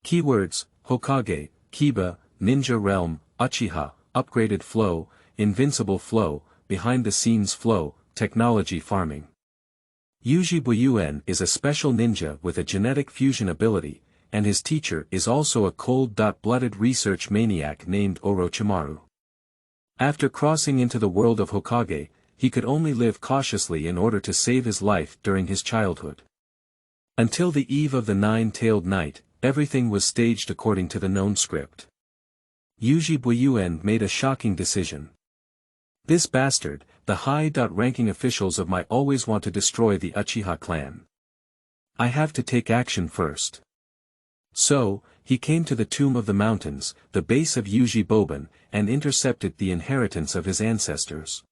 Keywords: Hokage, Kiba, Ninja Realm, Uchiha, Upgraded Flow, Invincible Flow, Behind the Scenes Flow, Technology Farming. Yuzhi Boyuan is a special ninja with a genetic fusion ability, and his teacher is also a cold-blooded research maniac named Orochimaru. After crossing into the world of Hokage, he could only live cautiously in order to save his life during his childhood. Until the eve of the nine-tailed night, everything was staged according to the known script. Yuzhi Boyuan made a shocking decision. This bastard, the high-ranking officials of my always want to destroy the Uchiha clan. I have to take action first. So, he came to the Tomb of the Mountains, the base of Yuzhi Boyuan, and intercepted the inheritance of his ancestors.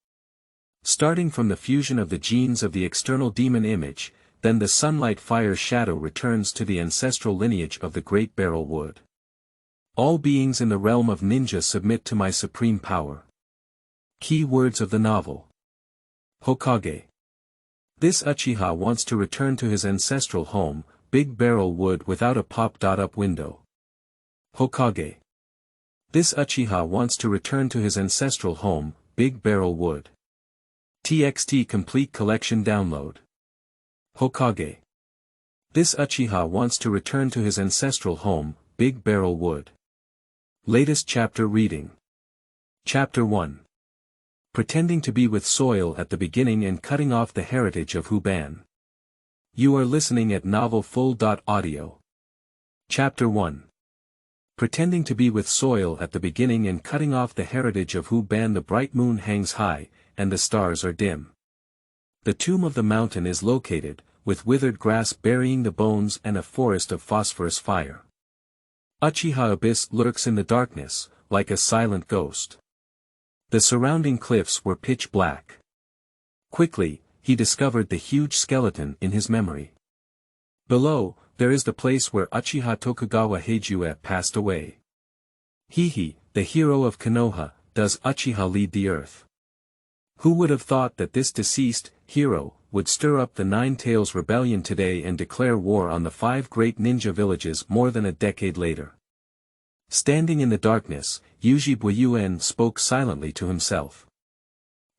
Starting from the fusion of the genes of the external demon image, then the sunlight fire shadow returns to the ancestral lineage of the Great Barrel Wood. All beings in the realm of ninja submit to my supreme power. Key words of the novel. Hokage. This Uchiha wants to return to his ancestral home, Big Barrel Wood without a pop-up window. Hokage. This Uchiha wants to return to his ancestral home, Big Barrel Wood. TXT Complete Collection Download. Hokage. This Uchiha wants to return to his ancestral home, Big Barrel Wood. Latest chapter reading. Chapter 1. Pretending to be with soil at the beginning and cutting off the heritage of Huban. You are listening at Novel Full.audio. Chapter 1. Pretending to be with soil at the beginning and cutting off the heritage of Huban. The bright moon hangs high, and the stars are dim. The tomb of the mountain is located, with withered grass burying the bones and a forest of phosphorus fire. Uchiha Abyss lurks in the darkness, like a silent ghost. The surrounding cliffs were pitch black. Quickly, he discovered the huge skeleton in his memory. Below, there is the place where Uchiha Tokugawa Heijue passed away. Hihi, the hero of Konoha, does Uchiha lead the earth? Who would have thought that this deceased hero would stir up the Nine Tails Rebellion today and declare war on the 5 great ninja villages more than a decade later? Standing in the darkness, Yuzhi Boyuan spoke silently to himself.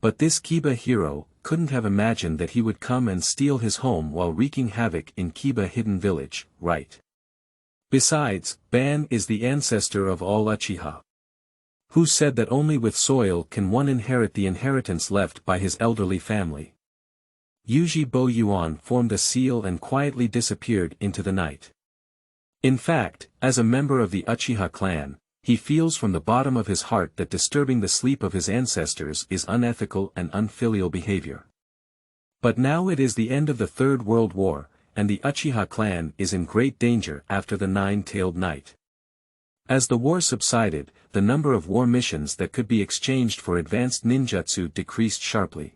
But this Kiba hero couldn't have imagined that he would come and steal his home while wreaking havoc in Kiba Hidden Village, right? Besides, Ban is the ancestor of all Uchiha. Who said that only with soil can one inherit the inheritance left by his elderly family? Yuzhi Boyuan formed a seal and quietly disappeared into the night. In fact, as a member of the Uchiha clan, he feels from the bottom of his heart that disturbing the sleep of his ancestors is unethical and unfilial behavior. But now it is the end of the Third World War, and the Uchiha clan is in great danger after the Nine-Tailed Night. As the war subsided, the number of war missions that could be exchanged for advanced ninjutsu decreased sharply.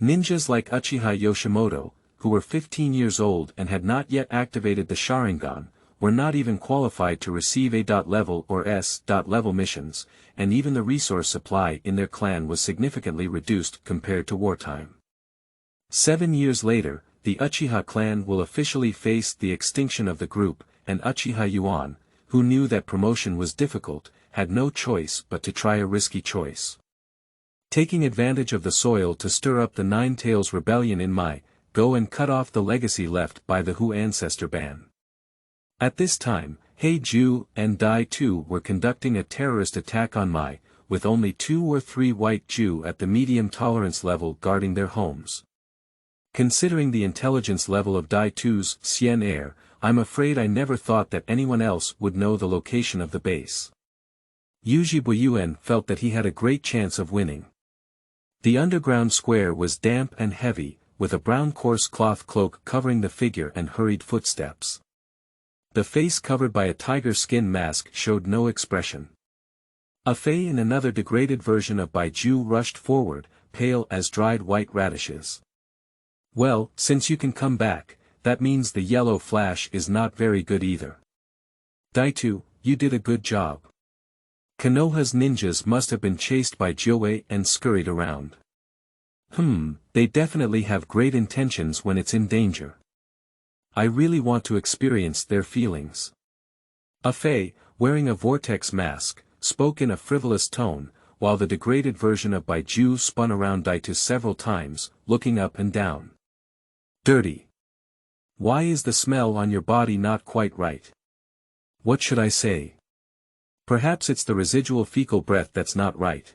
Ninjas like Uchiha Yoshimoto, who were 15 years old and had not yet activated the Sharingan, were not even qualified to receive A.level or S.level missions, and even the resource supply in their clan was significantly reduced compared to wartime. 7 years later, the Uchiha clan will officially face the extinction of the group, and Uchiha Yuan, who knew that promotion was difficult, had no choice but to try a risky choice. Taking advantage of the soil to stir up the Nine Tails Rebellion in Mai, go and cut off the legacy left by the Hu ancestor ban. At this time, Heiju and Dai Tu were conducting a terrorist attack on Mai, with only 2 or 3 white Jew at the medium tolerance level guarding their homes. Considering the intelligence level of Dai Tu's Xian Air, I'm afraid I never thought that anyone else would know the location of the base. Yuzhi Boyuan felt that he had a great chance of winning. The underground square was damp and heavy, with a brown coarse cloth cloak covering the figure and hurried footsteps. The face covered by a tiger skin mask showed no expression. A Fei in another degraded version of Baiju rushed forward, pale as dried white radishes. Well, since you can come back, that means the yellow flash is not very good either. Daitu, you did a good job. Konoha's ninjas must have been chased by Joe and scurried around. They definitely have great intentions when it's in danger. I really want to experience their feelings. A Fei, wearing a vortex mask, spoke in a frivolous tone, while the degraded version of Baiju spun around Daitu several times, looking up and down. Dirty. Why is the smell on your body not quite right? What should I say? Perhaps it's the residual fecal breath that's not right.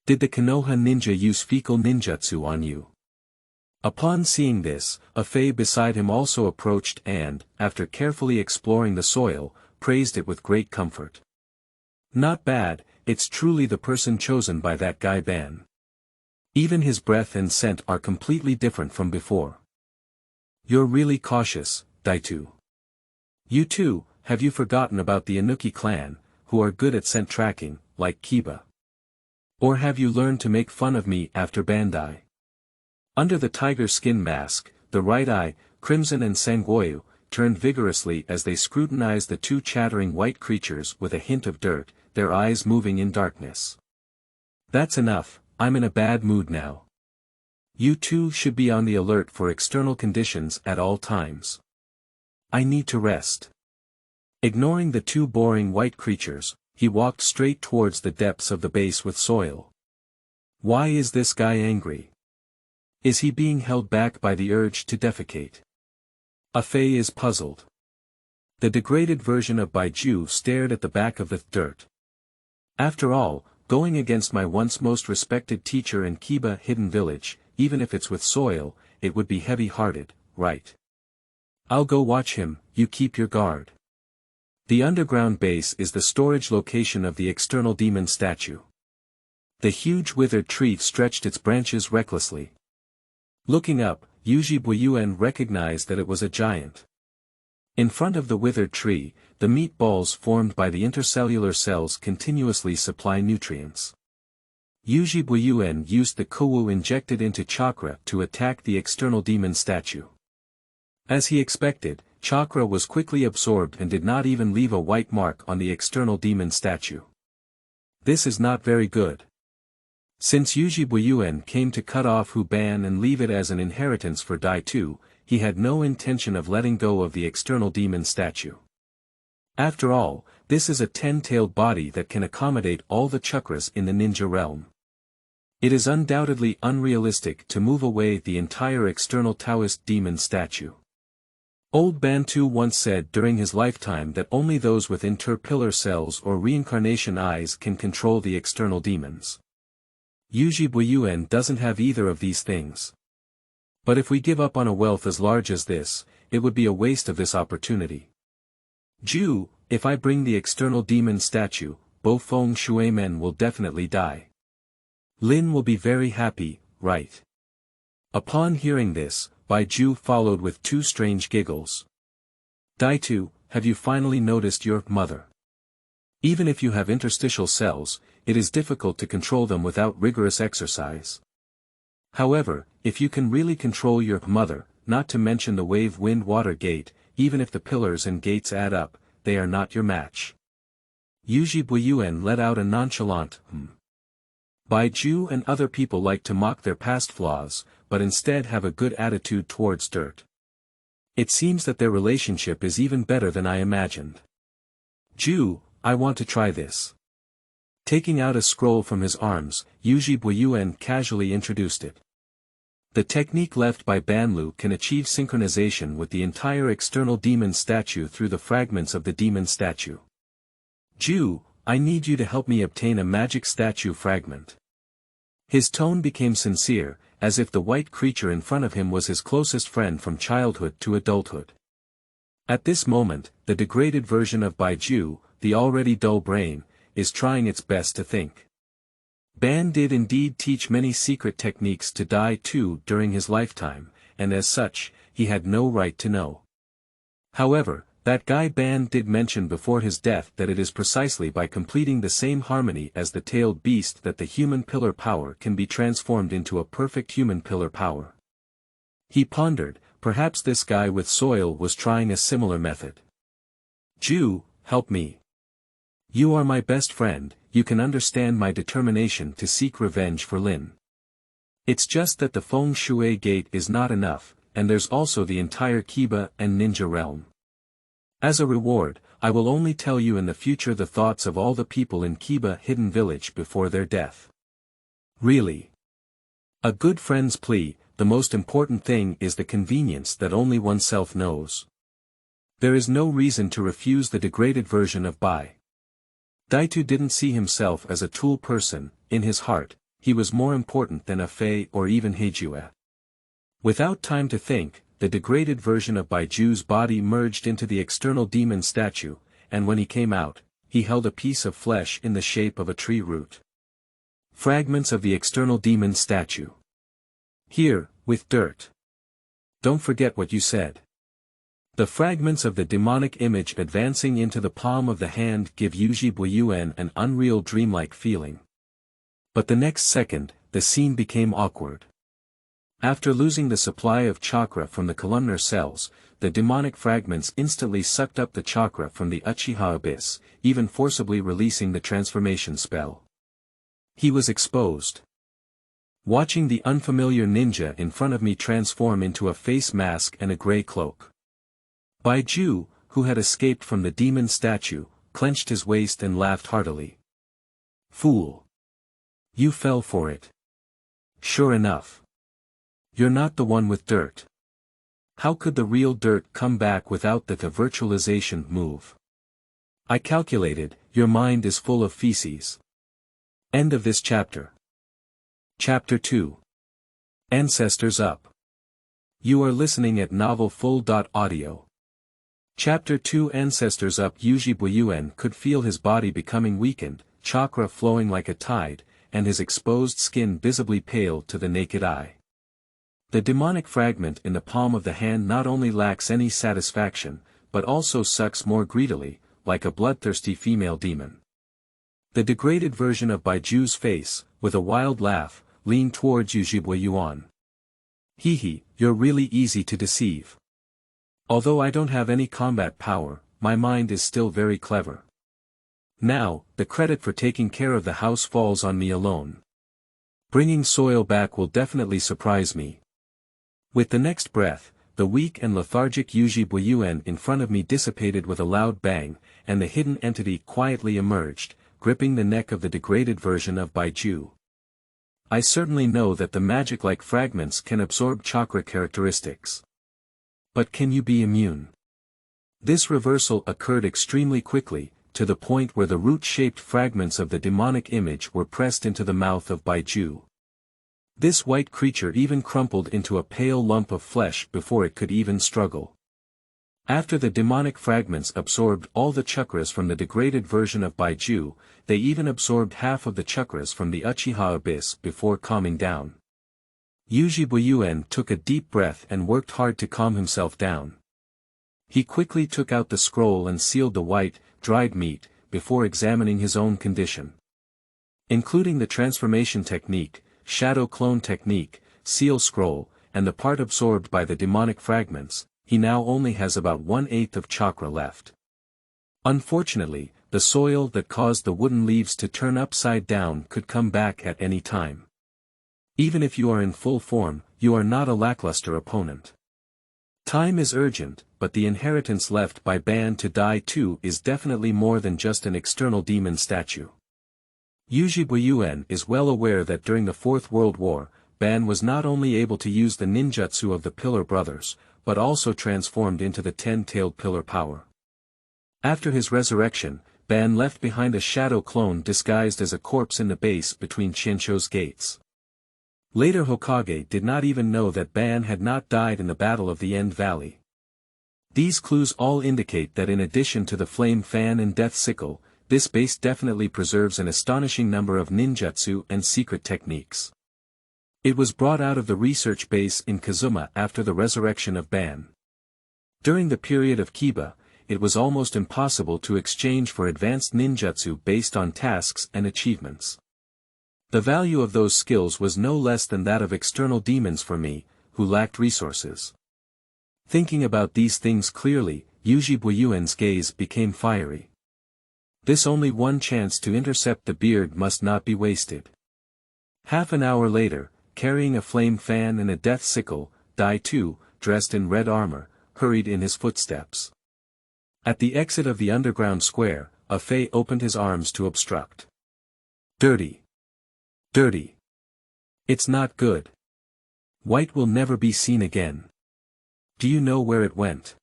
Did the Konoha ninja use fecal ninjutsu on you? Upon seeing this, a Fei beside him also approached and, after carefully exploring the soil, praised it with great comfort. Not bad, it's truly the person chosen by that guy Ban. Even his breath and scent are completely different from before. You're really cautious, Daitu. You too, have you forgotten about the Inuki clan, who are good at scent tracking, like Kiba? Or have you learned to make fun of me after Bandai? Under the tiger skin mask, the right eye, Crimson and Sangoyu, turned vigorously as they scrutinized the two chattering white creatures with a hint of dirt, their eyes moving in darkness. That's enough, I'm in a bad mood now. You two should be on the alert for external conditions at all times. I need to rest. Ignoring the two boring white creatures, he walked straight towards the depths of the base with soil. Why is this guy angry? Is he being held back by the urge to defecate? A Fei is puzzled. The degraded version of Baiju stared at the back of the dirt. After all, going against my once most respected teacher in Kiba Hidden Village, even if it's with soil, it would be heavy-hearted, right? I'll go watch him, you keep your guard. The underground base is the storage location of the external demon statue. The huge withered tree stretched its branches recklessly. Looking up, Yuzhi Boyuan recognized that it was a giant. In front of the withered tree, the meat balls formed by the intercellular cells continuously supply nutrients. Yuzhi Boyuan used the Kowu injected into Chakra to attack the external demon statue. As he expected, Chakra was quickly absorbed and did not even leave a white mark on the external demon statue. This is not very good. Since Yuzhi Boyuan came to cut off Huban and leave it as an inheritance for Daitu, he had no intention of letting go of the external demon statue. After all, this is a 10-tailed body that can accommodate all the chakras in the ninja realm. It is undoubtedly unrealistic to move away the entire external Taoist demon statue. Old Bantu once said during his lifetime that only those with interpillar cells or reincarnation eyes can control the external demons. Yuzhi Boyuan doesn't have either of these things. But if we give up on a wealth as large as this, it would be a waste of this opportunity. Ju, if I bring the external demon statue, Bo Feng Shui men will definitely die. Lin will be very happy, right? Upon hearing this, Baiju followed with two strange giggles. Daitu, have you finally noticed your mother? Even if you have interstitial cells, it is difficult to control them without rigorous exercise. However, if you can really control your mother, not to mention the wave-wind-water gate, even if the pillars and gates add up, they are not your match. Yuzhi Boyuan let out a nonchalant Baiju and other people like to mock their past flaws, but instead have a good attitude towards dirt. It seems that their relationship is even better than I imagined. Ju, I want to try this. Taking out a scroll from his arms, Yuzhi Boyuan casually introduced it. The technique left by Banlu can achieve synchronization with the entire external demon statue through the fragments of the demon statue. Ju, I need you to help me obtain a magic statue fragment. His tone became sincere, as if the white creature in front of him was his closest friend from childhood to adulthood. At this moment, the degraded version of Baiju, the already dull brain, is trying its best to think. Ban did indeed teach many secret techniques to Daitu during his lifetime, and as such, he had no right to know. However, that guy Ban did mention before his death that it is precisely by completing the same harmony as the tailed beast that the human pillar power can be transformed into a perfect human pillar power. He pondered, perhaps this guy with soil was trying a similar method. Ju, help me. You are my best friend, you can understand my determination to seek revenge for Lin. It's just that the Feng Shui gate is not enough, and there's also the entire Kiba and ninja realm. As a reward, I will only tell you in the future the thoughts of all the people in Kiba Hidden Village before their death. Really? A good friend's plea, the most important thing is the convenience that only oneself knows. There is no reason to refuse the degraded version of Bai. Daitu didn't see himself as a tool person. In his heart, he was more important than a Fei or even Heijue. Without time to think, the degraded version of Baiju's body merged into the external demon statue, and when he came out, he held a piece of flesh in the shape of a tree root. Fragments of the external demon statue. Here, with dirt. Don't forget what you said. The fragments of the demonic image advancing into the palm of the hand give Yuzhi Boyuan an unreal dreamlike feeling. But the next second, the scene became awkward. After losing the supply of chakra from the columnar cells, the demonic fragments instantly sucked up the chakra from the Uchiha abyss, even forcibly releasing the transformation spell. He was exposed. Watching the unfamiliar ninja in front of me transform into a face mask and a grey cloak. Baiju, who had escaped from the demon statue, clenched his waist and laughed heartily. Fool! You fell for it. Sure enough. You're not the one with dirt. How could the real dirt come back without the virtualization move? I calculated, your mind is full of feces. End of this chapter. Chapter 2. Ancestors Up. You are listening at novelfull.audio. Chapter 2 Ancestors Up. Yuzhi Boyuan could feel his body becoming weakened, chakra flowing like a tide, and his exposed skin visibly pale to the naked eye. The demonic fragment in the palm of the hand not only lacks any satisfaction, but also sucks more greedily, like a bloodthirsty female demon. The degraded version of Baiju's face, with a wild laugh, leaned towards Yuzhi Boyuan. Hee, you're really easy to deceive. Although I don't have any combat power, my mind is still very clever. Now, the credit for taking care of the house falls on me alone. Bringing soil back will definitely surprise me. With the next breath, the weak and lethargic Yuzhi Boyuan in front of me dissipated with a loud bang, and the hidden entity quietly emerged, gripping the neck of the degraded version of Baiju. I certainly know that the magic-like fragments can absorb chakra characteristics. But can you be immune? This reversal occurred extremely quickly, to the point where the root-shaped fragments of the demonic image were pressed into the mouth of Baiju. This white creature even crumpled into a pale lump of flesh before it could even struggle. After the demonic fragments absorbed all the chakras from the degraded version of Baiju, they even absorbed half of the chakras from the Uchiha abyss before calming down. Yuzhi Boyuan took a deep breath and worked hard to calm himself down. He quickly took out the scroll and sealed the white, dried meat, before examining his own condition. Including the transformation technique, shadow clone technique, seal scroll, and the part absorbed by the demonic fragments, he now only has about 1/8 of chakra left. Unfortunately, the soil that caused the wooden leaves to turn upside down could come back at any time. Even if you are in full form, you are not a lackluster opponent. Time is urgent, but the inheritance left by Ban to die too is definitely more than just an external demon statue. Yuzhi Boyuan is well aware that during the Fourth World War, Ban was not only able to use the ninjutsu of the Pillar Brothers, but also transformed into the 10-tailed pillar power. After his resurrection, Ban left behind a shadow clone disguised as a corpse in the base between Shinsho's gates. Later Hokage did not even know that Ban had not died in the Battle of the End Valley. These clues all indicate that in addition to the flame fan and death sickle, this base definitely preserves an astonishing number of ninjutsu and secret techniques. It was brought out of the research base in Kazuma after the resurrection of Ban. During the period of Kiba, it was almost impossible to exchange for advanced ninjutsu based on tasks and achievements. The value of those skills was no less than that of external demons for me, who lacked resources. Thinking about these things clearly, Yuzhi Boyuan's gaze became fiery. This only one chance to intercept the beard must not be wasted. Half an hour later, carrying a flame fan and a death sickle, Dai too, dressed in red armor, hurried in his footsteps. At the exit of the underground square, a Fey opened his arms to obstruct. Dirty. Dirty. It's not good. White will never be seen again. Do you know where it went?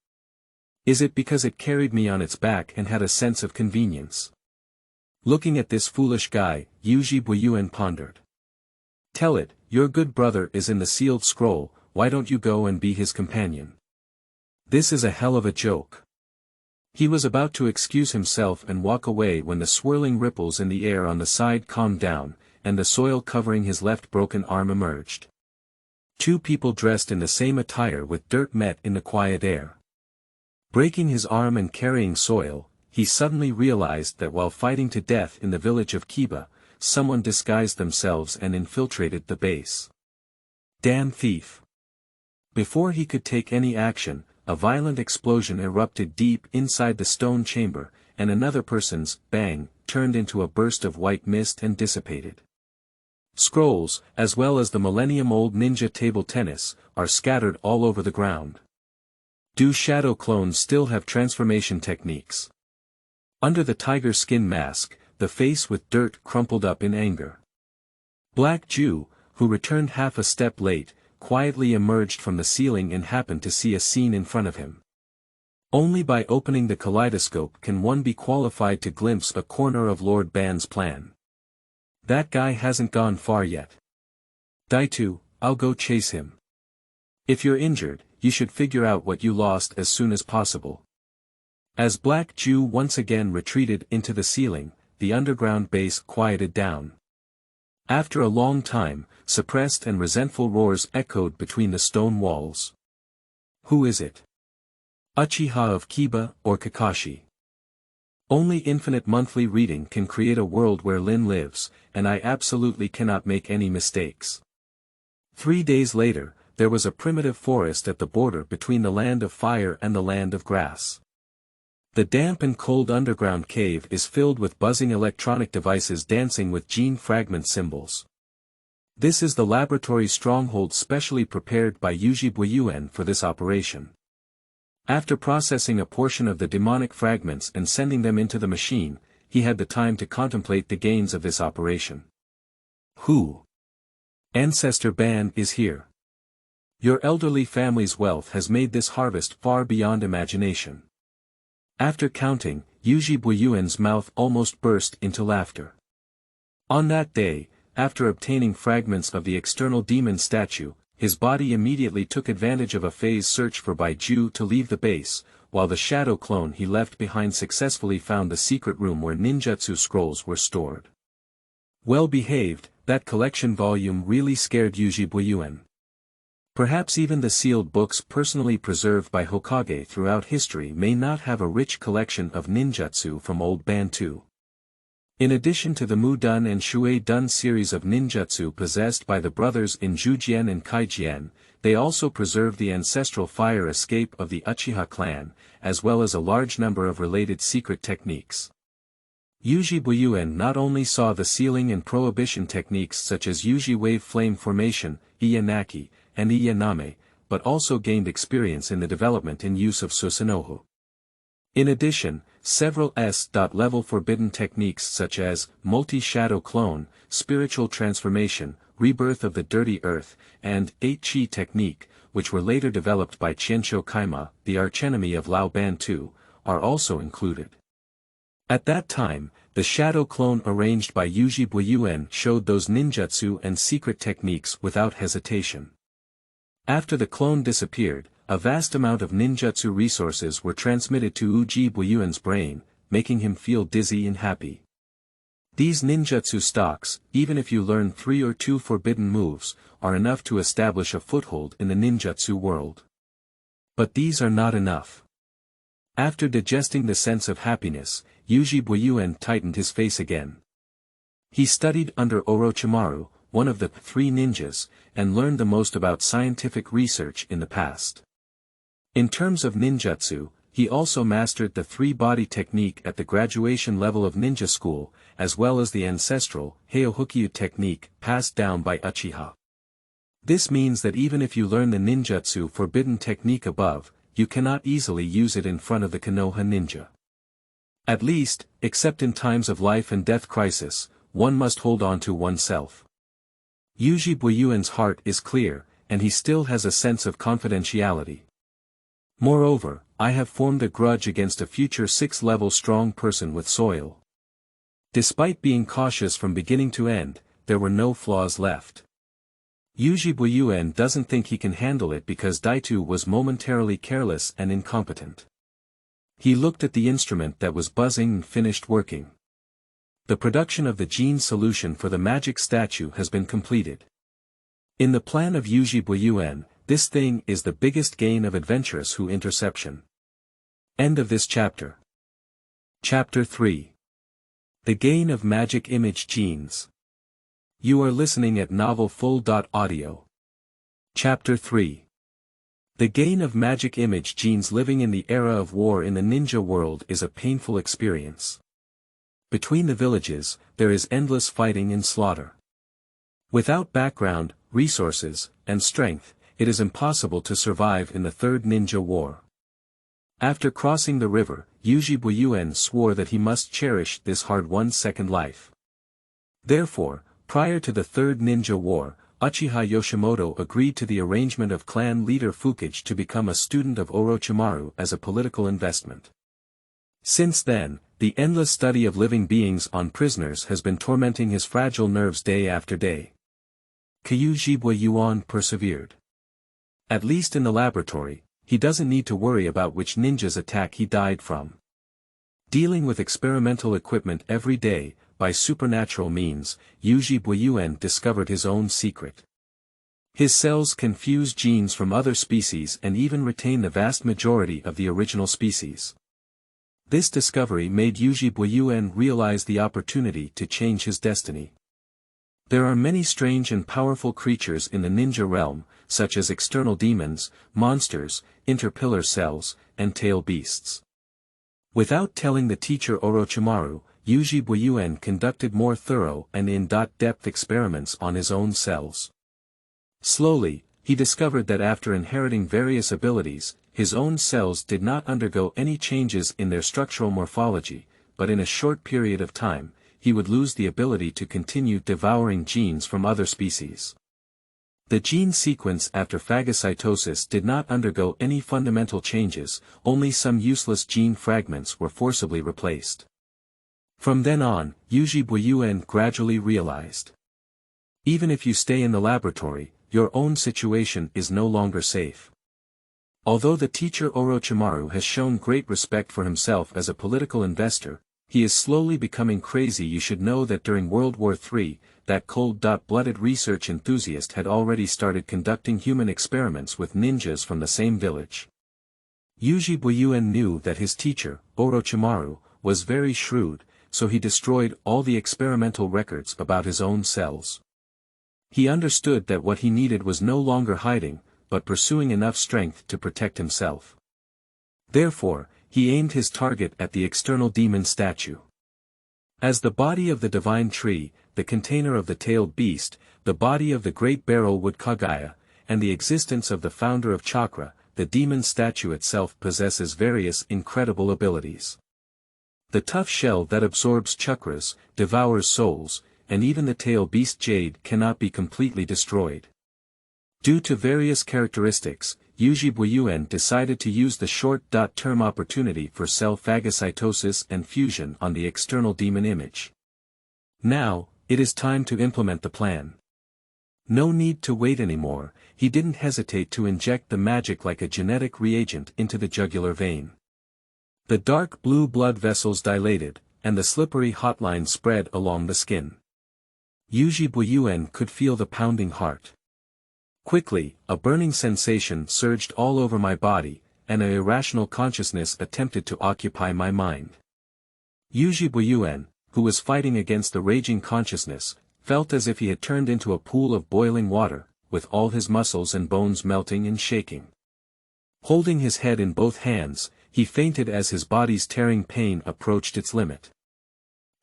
Is it because it carried me on its back and had a sense of convenience? Looking at this foolish guy, Yuzhi Boyuan pondered. Tell it, your good brother is in the sealed scroll, why don't you go and be his companion? This is a hell of a joke. He was about to excuse himself and walk away when the swirling ripples in the air on the side calmed down, and the soil covering his left broken arm emerged. Two people dressed in the same attire with dirt met in the quiet air. Breaking his arm and carrying soil, he suddenly realized that while fighting to death in the village of Kiba, someone disguised themselves and infiltrated the base. Damn thief! Before he could take any action, a violent explosion erupted deep inside the stone chamber, and another person's bang turned into a burst of white mist and dissipated. Scrolls, as well as the millennium-old ninja table tennis, are scattered all over the ground. Do shadow clones still have transformation techniques? Under the tiger skin mask, the face with dirt crumpled up in anger. Black Jew, who returned half a step late, quietly emerged from the ceiling and happened to see a scene in front of him. Only by opening the kaleidoscope can one be qualified to glimpse a corner of Lord Ban's plan. That guy hasn't gone far yet. Daitu, I'll go chase him. If you're injured, you should figure out what you lost as soon as possible. As Black Jew once again retreated into the ceiling, the underground base quieted down. After a long time, suppressed and resentful roars echoed between the stone walls. Who is it? Uchiha of Kiba or Kakashi? Only infinite monthly reading can create a world where Lin lives, and I absolutely cannot make any mistakes. 3 days later, there was a primitive forest at the border between the land of fire and the land of grass. The damp and cold underground cave is filled with buzzing electronic devices dancing with gene fragment symbols. This is the laboratory stronghold specially prepared by Yuzhi Boyuan for this operation. After processing a portion of the demonic fragments and sending them into the machine, he had the time to contemplate the gains of this operation. Who? Ancestor Ban is here. Your elderly family's wealth has made this harvest far beyond imagination. After counting, Yuzhi Boyuan's mouth almost burst into laughter. On that day, after obtaining fragments of the external demon statue, his body immediately took advantage of a phase search for Baiju to leave the base, while the shadow clone he left behind successfully found the secret room where ninjutsu scrolls were stored. Well behaved, that collection volume really scared Yuzhi Boyuan. Perhaps even the sealed books personally preserved by Hokage throughout history may not have a rich collection of ninjutsu from Old Bantu. In addition to the Mu-dun and Shui-dun series of ninjutsu possessed by the brothers in Jujian and Kaijian, they also preserve the ancestral fire escape of the Uchiha clan, as well as a large number of related secret techniques. Yuzhi Boyuan not only saw the sealing and prohibition techniques such as Yuzhi wave flame formation, Iyanaki, and Iyaname, but also gained experience in the development and use of Susanoo. In addition, several S-level forbidden techniques such as multi-shadow clone, spiritual transformation, rebirth of the dirty earth, and 8-chi technique, which were later developed by Qianshou Kaima, the archenemy of Lao Bantu, are also included. At that time, the shadow clone arranged by Yuzhi Boyuan showed those ninjutsu and secret techniques without hesitation. After the clone disappeared, a vast amount of ninjutsu resources were transmitted to Yuzhi Boyuan's brain, making him feel dizzy and happy. These ninjutsu stocks, even if you learn 3 or 2 forbidden moves, are enough to establish a foothold in the ninjutsu world. But these are not enough. After digesting the sense of happiness, Yuzhi Boyuan tightened his face again. He studied under Orochimaru, one of the 3 ninjas, and learned the most about scientific research in the past. In terms of ninjutsu, he also mastered the 3-body technique at the graduation level of ninja school, as well as the ancestral, Heihokyu technique, passed down by Uchiha. This means that even if you learn the ninjutsu forbidden technique above, you cannot easily use it in front of the Konoha ninja. At least, except in times of life and death crisis, one must hold on to oneself. Yuzhi Boyuan's heart is clear, and he still has a sense of confidentiality. Moreover, I have formed a grudge against a future 6-level strong person with soil. Despite being cautious from beginning to end, there were no flaws left. Yuzhi Boyuan doesn't think he can handle it because Daitu was momentarily careless and incompetent. He looked at the instrument that was buzzing and finished working. The production of the gene solution for the magic statue has been completed. In the plan of Yuzhi Boyuan, this thing is the biggest gain of adventurous who interception. End of this chapter. Chapter 3. The Gain of Magic Image Genes. You are listening at novelfull.audio. Chapter 3. The gain of magic image genes. Living in the era of war in the ninja world is a painful experience. Between the villages, there is endless fighting and slaughter. Without background, resources, and strength, it is impossible to survive in the Third Ninja War. After crossing the river, Yuzhi Boyuan swore that he must cherish this hard-won second life. Therefore, prior to the Third Ninja War, Uchiha Yoshimoto agreed to the arrangement of clan leader Hokage to become a student of Orochimaru as a political investment. Since then, the endless study of living beings on prisoners has been tormenting his fragile nerves day after day. Yuzhi Boyuan persevered. At least in the laboratory, he doesn't need to worry about which ninja's attack he died from. Dealing with experimental equipment every day, by supernatural means, Yuzhi Boyuan discovered his own secret. His cells can fuse genes from other species and even retain the vast majority of the original species. This discovery made Yuzhi Boyuan realize the opportunity to change his destiny. There are many strange and powerful creatures in the ninja realm, such as external demons, monsters, interpillar cells, and tail beasts. Without telling the teacher Orochimaru, Yuzhi Boyuan conducted more thorough and in-depth experiments on his own cells. Slowly, he discovered that after inheriting various abilities, his own cells did not undergo any changes in their structural morphology, but in a short period of time, he would lose the ability to continue devouring genes from other species. The gene sequence after phagocytosis did not undergo any fundamental changes, only some useless gene fragments were forcibly replaced. From then on, Yuzhi Boyuan gradually realized. Even if you stay in the laboratory, your own situation is no longer safe. Although the teacher Orochimaru has shown great respect for himself as a political investor, he is slowly becoming crazy. You should know that during World War III, that cold-blooded research enthusiast had already started conducting human experiments with ninjas from the same village. Yuzhi Boyuan knew that his teacher, Orochimaru, was very shrewd, so he destroyed all the experimental records about his own cells. He understood that what he needed was no longer hiding, but pursuing enough strength to protect himself. Therefore, he aimed his target at the external demon statue. As the body of the divine tree, the container of the tailed beast, the body of the great barrel wood Kaguya, and the existence of the founder of Chakra, the demon statue itself possesses various incredible abilities. The tough shell that absorbs chakras, devours souls, and even the tail beast jade cannot be completely destroyed. Due to various characteristics, Yuzhi Boyuan decided to use the short-term opportunity for cell phagocytosis and fusion on the external demon image. Now, it is time to implement the plan. No need to wait anymore, he didn't hesitate to inject the magic like a genetic reagent into the jugular vein. The dark blue blood vessels dilated, and the slippery hot line spread along the skin. Yuzhi Boyuan could feel the pounding heart. Quickly, a burning sensation surged all over my body, and an irrational consciousness attempted to occupy my mind. Yuzhi Boyuan, who was fighting against the raging consciousness, felt as if he had turned into a pool of boiling water, with all his muscles and bones melting and shaking. Holding his head in both hands, he fainted as his body's tearing pain approached its limit.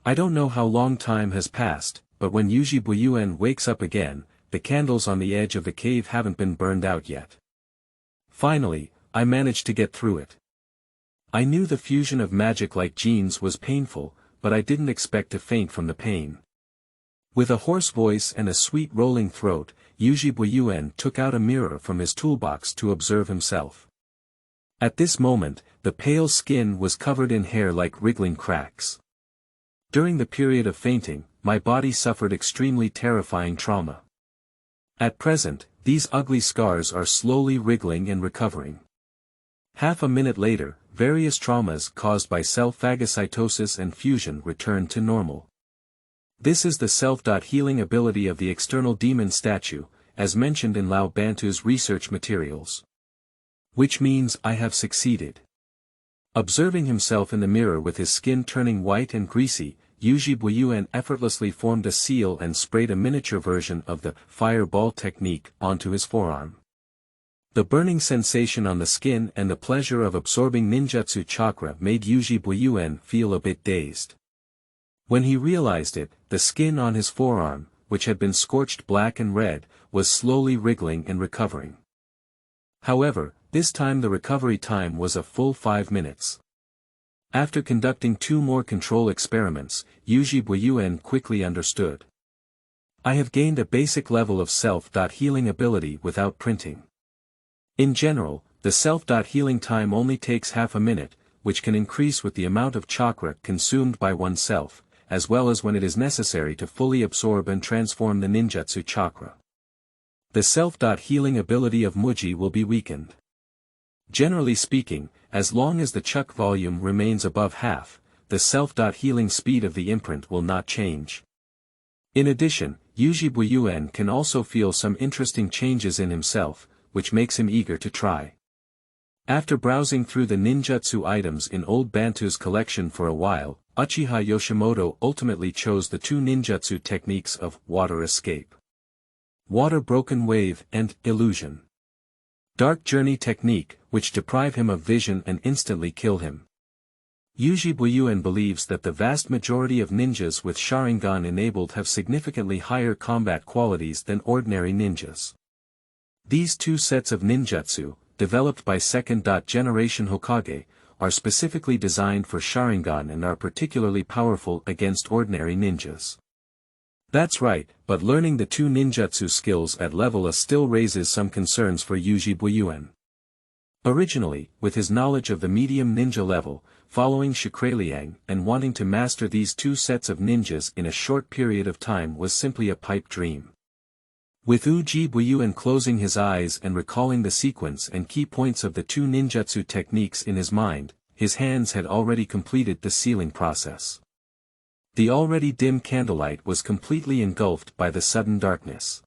I don't know how long time has passed, but when Yuzhi Boyuan wakes up again, the candles on the edge of the cave haven't been burned out yet. Finally, I managed to get through it. I knew the fusion of magic-like genes was painful, but I didn't expect to faint from the pain. With a hoarse voice and a sweet rolling throat, Yuzhi Boyuan took out a mirror from his toolbox to observe himself. At this moment, the pale skin was covered in hair like wriggling cracks. During the period of fainting, my body suffered extremely terrifying trauma. At present, these ugly scars are slowly wriggling and recovering. Half a minute later, various traumas caused by self-phagocytosis and fusion returned to normal. This is the self-healing ability of the external demon statue, as mentioned in Lao Bantu's research materials. Which means I have succeeded. Observing himself in the mirror with his skin turning white and greasy, Yuzhi Boyuan effortlessly formed a seal and sprayed a miniature version of the fireball technique onto his forearm. The burning sensation on the skin and the pleasure of absorbing ninjutsu chakra made Yuzhi Boyuan feel a bit dazed. When he realized it, the skin on his forearm, which had been scorched black and red, was slowly wriggling and recovering. However, this time the recovery time was a full 5 minutes. After conducting 2 more control experiments, Yuzhi Boyuan quickly understood. I have gained a basic level of self-healing ability without printing. In general, the self-healing time only takes half a minute, which can increase with the amount of chakra consumed by oneself, as well as when it is necessary to fully absorb and transform the ninjutsu chakra. The self-healing ability of Muji will be weakened. Generally speaking, as long as the chakra volume remains above half, the self-healing speed of the imprint will not change. In addition, Yuzhi Boyuan can also feel some interesting changes in himself, which makes him eager to try. After browsing through the ninjutsu items in Old Bantu's collection for a while, Uchiha Yoshimoto ultimately chose the 2 ninjutsu techniques of Water Escape, Water Broken Wave, and Illusion. Dark Journey technique, which deprive him of vision and instantly kill him. Yuzhi Boyuan believes that the vast majority of ninjas with Sharingan enabled have significantly higher combat qualities than ordinary ninjas. These 2 sets of ninjutsu, developed by second-generation Hokage, are specifically designed for Sharingan and are particularly powerful against ordinary ninjas. That's right, but learning the 2 ninjutsu skills at level A still raises some concerns for Yuzhi Boyuan. Originally, with his knowledge of the medium ninja level, following Shakraliang and wanting to master these 2 sets of ninjas in a short period of time was simply a pipe dream. With Yuzhi Boyuan closing his eyes and recalling the sequence and key points of the 2 ninjutsu techniques in his mind, his hands had already completed the sealing process. The already dim candlelight was completely engulfed by the sudden darkness.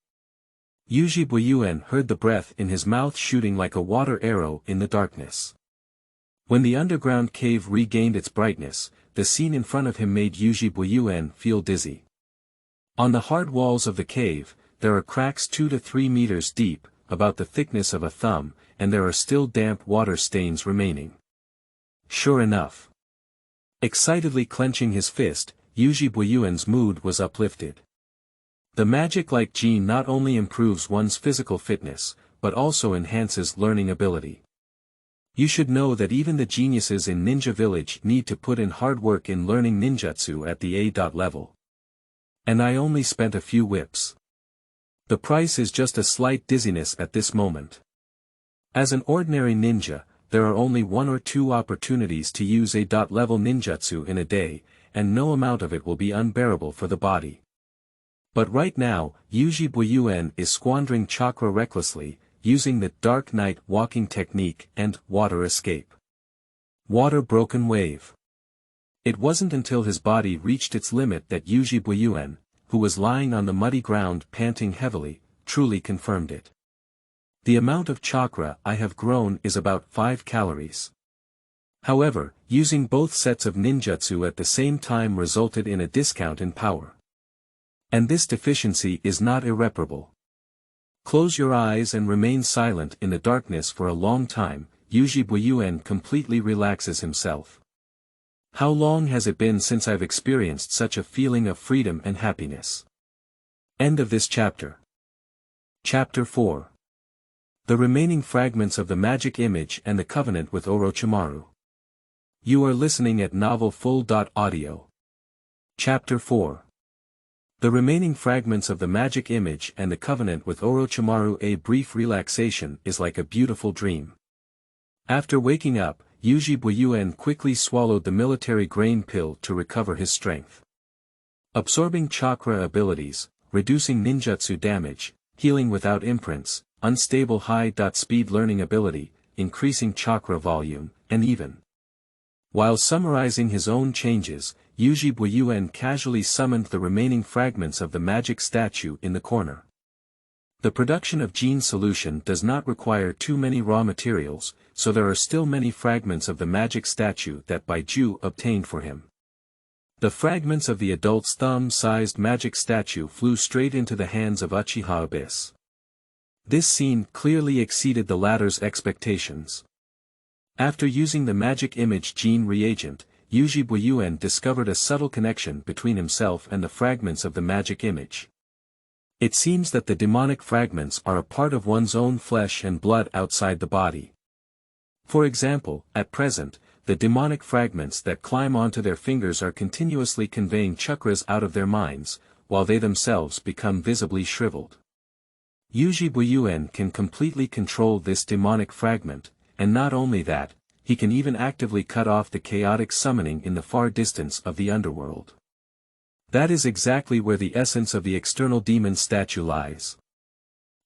Yuzhi Boyuan heard the breath in his mouth shooting like a water arrow in the darkness. When the underground cave regained its brightness, the scene in front of him made Yuzhi Boyuan feel dizzy. On the hard walls of the cave, there are cracks 2 to 3 meters deep, about the thickness of a thumb, and there are still damp water stains remaining. Sure enough. Excitedly clenching his fist, Yuzhi Boyuan's mood was uplifted. The magic-like gene not only improves one's physical fitness, but also enhances learning ability. You should know that even the geniuses in Ninja Village need to put in hard work in learning ninjutsu at the A. level. And I only spent a few whips. The price is just a slight dizziness at this moment. As an ordinary ninja, there are only 1 or 2 opportunities to use A. level ninjutsu in a day, and no amount of it will be unbearable for the body. But right now, Yuzhi Boyuan is squandering chakra recklessly, using the Dark Night walking technique and Water Escape. Water Broken Wave. It wasn't until his body reached its limit that Yuzhi Boyuan, who was lying on the muddy ground panting heavily, truly confirmed it. The amount of chakra I have grown is about 5 calories. However, using both sets of ninjutsu at the same time resulted in a discount in power. And this deficiency is not irreparable. Close your eyes and remain silent in the darkness for a long time. Yuzhi Boyuan completely relaxes himself. How long has it been since I've experienced such a feeling of freedom and happiness? End of this chapter. Chapter 4. The remaining fragments of the magic image and the covenant with Orochimaru. You are listening at Novel Full.audio. Chapter 4. The remaining fragments of the magic image and the covenant with Orochimaru. A brief relaxation is like a beautiful dream. After waking up, Yuzhi Boyuan quickly swallowed the military grain pill to recover his strength. Absorbing chakra abilities, reducing ninjutsu damage, healing without imprints, unstable high-speed learning ability, increasing chakra volume, and even. While summarizing his own changes, Yuzhi Boyuan casually summoned the remaining fragments of the magic statue in the corner. The production of gene solution does not require too many raw materials, so there are still many fragments of the magic statue that Baiju obtained for him. The fragments of the adult's thumb-sized magic statue flew straight into the hands of Uchiha Abyss. This scene clearly exceeded the latter's expectations. After using the magic image gene reagent, Yuzhi Boyuan discovered a subtle connection between himself and the fragments of the magic image. It seems that the demonic fragments are a part of one's own flesh and blood outside the body. For example, at present, the demonic fragments that climb onto their fingers are continuously conveying chakras out of their minds, while they themselves become visibly shriveled. Yuzhi Boyuan can completely control this demonic fragment, and not only that, he can even actively cut off the chaotic summoning in the far distance of the underworld. That is exactly where the essence of the external demon statue lies.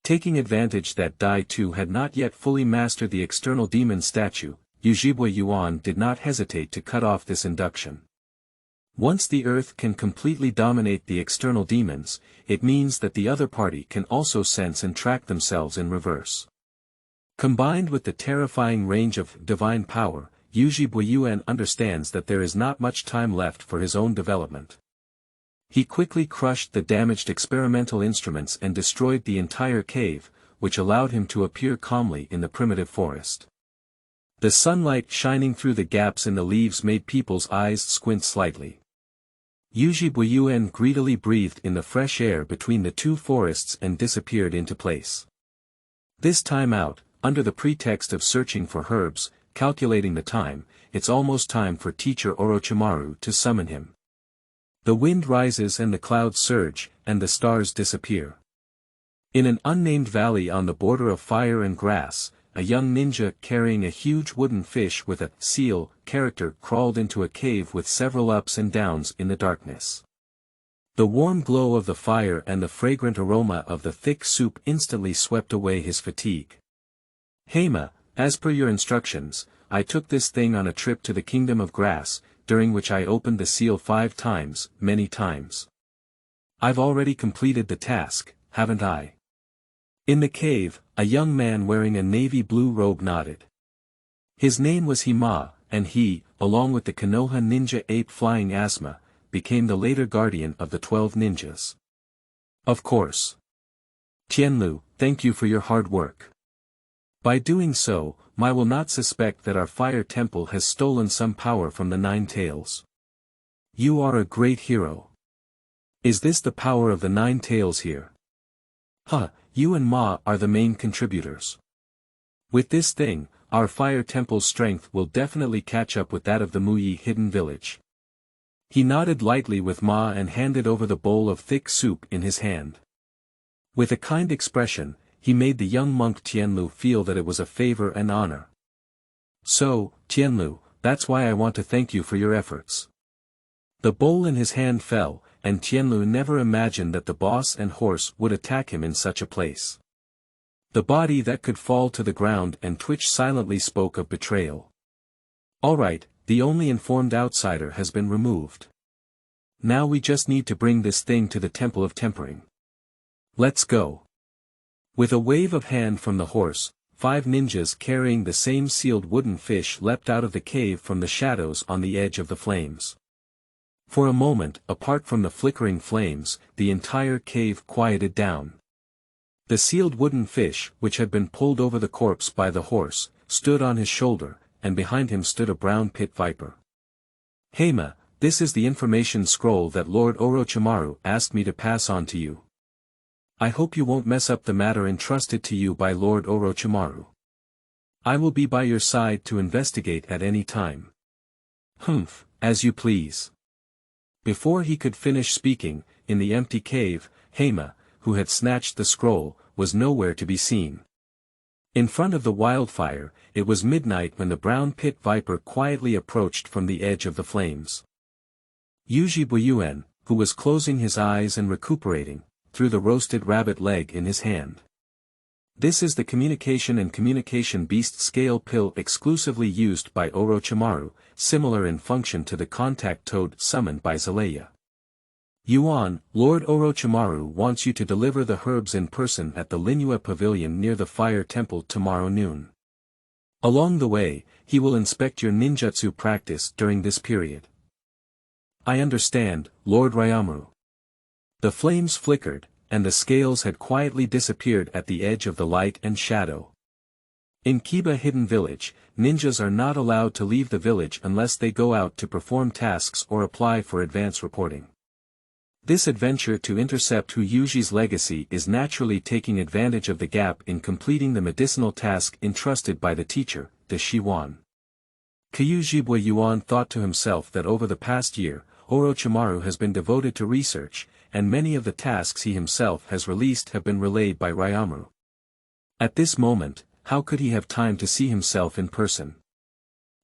Taking advantage that Dai Tu had not yet fully mastered the external demon statue, Yuzhi Boyuan did not hesitate to cut off this induction. Once the earth can completely dominate the external demons, it means that the other party can also sense and track themselves in reverse. Combined with the terrifying range of divine power, Yuzhi Boyuan understands that there is not much time left for his own development. He quickly crushed the damaged experimental instruments and destroyed the entire cave, which allowed him to appear calmly in the primitive forest. The sunlight shining through the gaps in the leaves made people's eyes squint slightly. Yuzhi Boyuan greedily breathed in the fresh air between the two forests and disappeared into place. This time out, under the pretext of searching for herbs, calculating the time, it's almost time for teacher Orochimaru to summon him. The wind rises and the clouds surge, and the stars disappear. In an unnamed valley on the border of fire and grass, a young ninja carrying a huge wooden fish with a seal character crawled into a cave with several ups and downs in the darkness. The warm glow of the fire and the fragrant aroma of the thick soup instantly swept away his fatigue. "Heima, as per your instructions, I took this thing on a trip to the Kingdom of Grass, during which I opened the seal 5 times, many times. I've already completed the task, haven't I?" In the cave, a young man wearing a navy blue robe nodded. His name was Hima, and he, along with the Konoha ninja ape Flying Asthma, became the later guardian of the 12 ninjas. Of course. Tianlu, thank you for your hard work. By doing so, Mai will not suspect that our fire temple has stolen some power from the 9 tails. You are a great hero. Is this the power of the 9 tails here? Huh, you and Ma are the main contributors. With this thing, our fire temple's strength will definitely catch up with that of the Muyi hidden village. He nodded lightly with Ma and handed over the bowl of thick soup in his hand. With a kind expression, he made the young monk Tianlu feel that it was a favor and honor. So, Tianlu, that's why I want to thank you for your efforts. The bowl in his hand fell, and Tianlu never imagined that the boss and horse would attack him in such a place. The body that could fall to the ground and twitch silently spoke of betrayal. Alright, the only informed outsider has been removed. Now we just need to bring this thing to the Temple of Tempering. Let's go. With a wave of hand from the horse, 5 ninjas carrying the same sealed wooden fish leapt out of the cave from the shadows on the edge of the flames. For a moment, apart from the flickering flames, the entire cave quieted down. The sealed wooden fish, which had been pulled over the corpse by the horse, stood on his shoulder, and behind him stood a brown pit viper. Heima, this is the information scroll that Lord Orochimaru asked me to pass on to you. I hope you won't mess up the matter entrusted to you by Lord Orochimaru. I will be by your side to investigate at any time. Humph, as you please. Before he could finish speaking, in the empty cave, Hema, who had snatched the scroll, was nowhere to be seen. In front of the wildfire, it was midnight when the brown pit viper quietly approached from the edge of the flames. Yuzhi Boyuan, who was closing his eyes and recuperating, threw the roasted rabbit leg in his hand. This is the communication and communication beast scale pill exclusively used by Orochimaru, similar in function to the contact toad summoned by Zelaya. Yuan, Lord Orochimaru wants you to deliver the herbs in person at the Linua Pavilion near the Fire Temple tomorrow noon. Along the way, he will inspect your ninjutsu practice during this period. I understand, Lord Ryamaru. The flames flickered, and the scales had quietly disappeared at the edge of the light and shadow. In Kiba Hidden Village, ninjas are not allowed to leave the village unless they go out to perform tasks or apply for advance reporting. This adventure to intercept Yuzhi's legacy is naturally taking advantage of the gap in completing the medicinal task entrusted by the teacher, the Shiwan. Yuzhi Boyuan thought to himself that over the past year, Orochimaru has been devoted to research, and many of the tasks he himself has released have been relayed by Ryamaru. At this moment, how could he have time to see himself in person?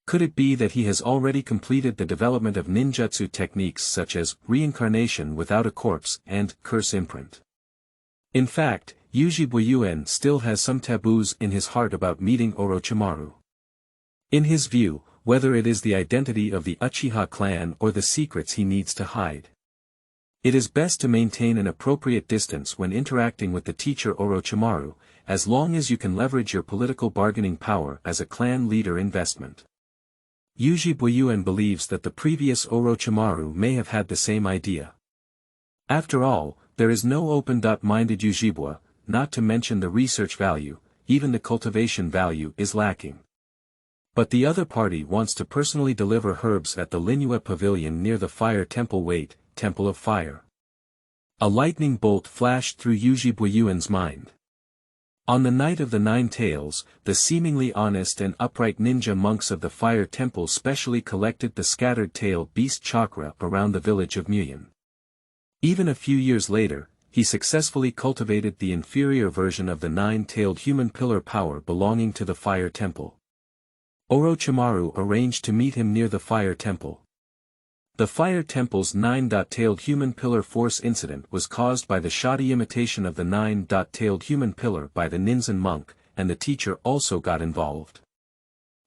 Could it be that he has already completed the development of ninjutsu techniques such as reincarnation without a corpse and curse imprint? In fact, Yuzhi Boyuan still has some taboos in his heart about meeting Orochimaru. In his view, whether it is the identity of the Uchiha clan or the secrets he needs to hide, it is best to maintain an appropriate distance when interacting with the teacher Orochimaru, as long as you can leverage your political bargaining power as a clan leader investment. Yuzhi Boyuan believes that the previous Orochimaru may have had the same idea. After all, there is no open-minded Yuzhiboa, not to mention the research value, even the cultivation value is lacking. But the other party wants to personally deliver herbs at the Linua Pavilion near the Fire Temple. Wait, Temple of Fire. A lightning bolt flashed through Yuzhi Boyuan's mind. On the night of the 9 Tails, the seemingly honest and upright ninja monks of the Fire Temple specially collected the scattered tail beast chakra around the village of Muyan. Even a few years later, he successfully cultivated the inferior version of the 9-tailed human pillar power belonging to the Fire Temple. Orochimaru arranged to meet him near the Fire Temple. The Fire Temple's 9-tailed human pillar force incident was caused by the shoddy imitation of the 9-tailed human pillar by the Ninzen monk, and the teacher also got involved.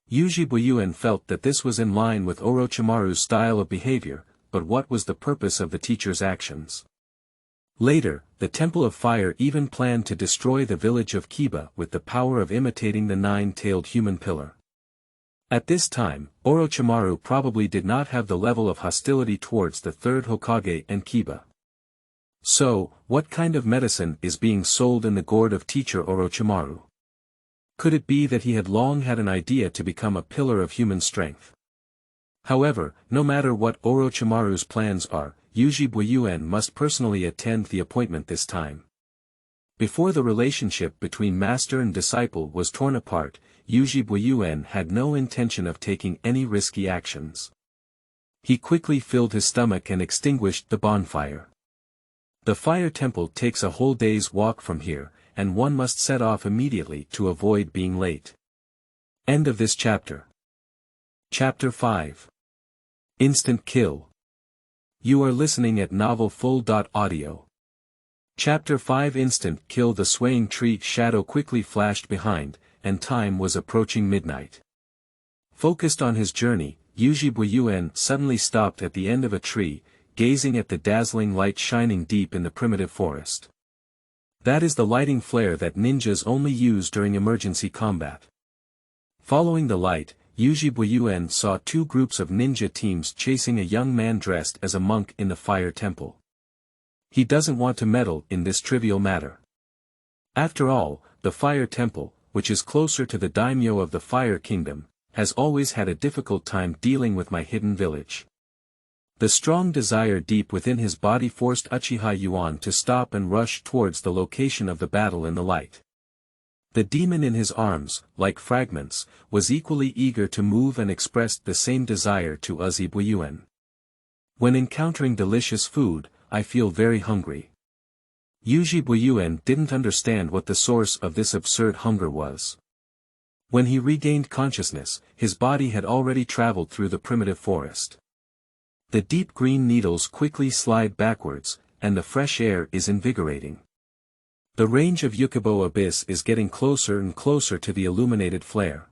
Yuzhi Boyuan felt that this was in line with Orochimaru's style of behavior, but what was the purpose of the teacher's actions? Later, the Temple of Fire even planned to destroy the village of Kiba with the power of imitating the 9-tailed human pillar. At this time, Orochimaru probably did not have the level of hostility towards the third Hokage and Kiba. So, what kind of medicine is being sold in the gourd of teacher Orochimaru? Could it be that he had long had an idea to become a pillar of human strength? However, no matter what Orochimaru's plans are, Yuzhi Boyuan must personally attend the appointment this time. Before the relationship between master and disciple was torn apart, Yuzhi Boyuan had no intention of taking any risky actions. He quickly filled his stomach and extinguished the bonfire. The Fire Temple takes a whole day's walk from here, and one must set off immediately to avoid being late. End of this chapter. Chapter 5. Instant Kill. You are listening at novelfull.audio. Chapter 5. Instant Kill. The swaying tree shadow quickly flashed behind, and time was approaching midnight. Focused on his journey, Yuzhi Boyuan suddenly stopped at the end of a tree, gazing at the dazzling light shining deep in the primitive forest. That is the lighting flare that ninjas only use during emergency combat. Following the light, Yuzhi Boyuan saw 2 groups of ninja teams chasing a young man dressed as a monk in the Fire Temple. He doesn't want to meddle in this trivial matter. After all, the Fire Temple, which is closer to the daimyo of the Fire Kingdom, has always had a difficult time dealing with my hidden village. The strong desire deep within his body forced Uchiha Yuan to stop and rush towards the location of the battle in the light. The demon in his arms, like Fragments, was equally eager to move and expressed the same desire to Yuzhi Boyuan. When encountering delicious food, I feel very hungry. Yuzhi Boyuan didn't understand what the source of this absurd hunger was. When he regained consciousness, his body had already traveled through the primitive forest. The deep green needles quickly slide backwards, and the fresh air is invigorating. The range of Yukibo Abyss is getting closer and closer to the illuminated flare.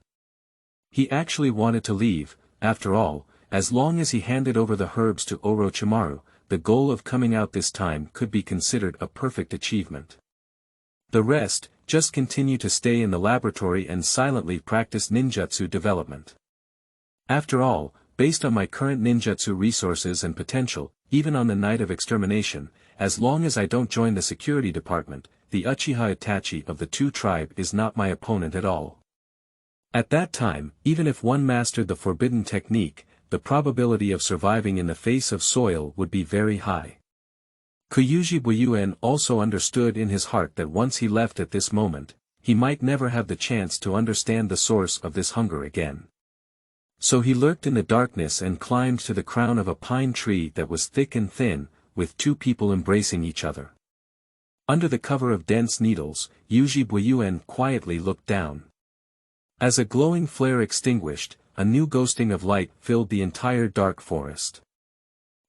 He actually wanted to leave, after all, as long as he handed over the herbs to Orochimaru, the goal of coming out this time could be considered a perfect achievement. The rest, just continue to stay in the laboratory and silently practice ninjutsu development. After all, based on my current ninjutsu resources and potential, even on the night of extermination, as long as I don't join the security department, the Uchiha Itachi of the two tribe is not my opponent at all. At that time, even if one mastered the forbidden technique, the probability of surviving in the face of soil would be very high. Yuzhi Boyuan also understood in his heart that once he left at this moment, he might never have the chance to understand the source of this hunger again. So he lurked in the darkness and climbed to the crown of a pine tree that was thick and thin, with two people embracing each other. Under the cover of dense needles, Yuzhi Boyuan quietly looked down. As a glowing flare extinguished, a new ghosting of light filled the entire dark forest.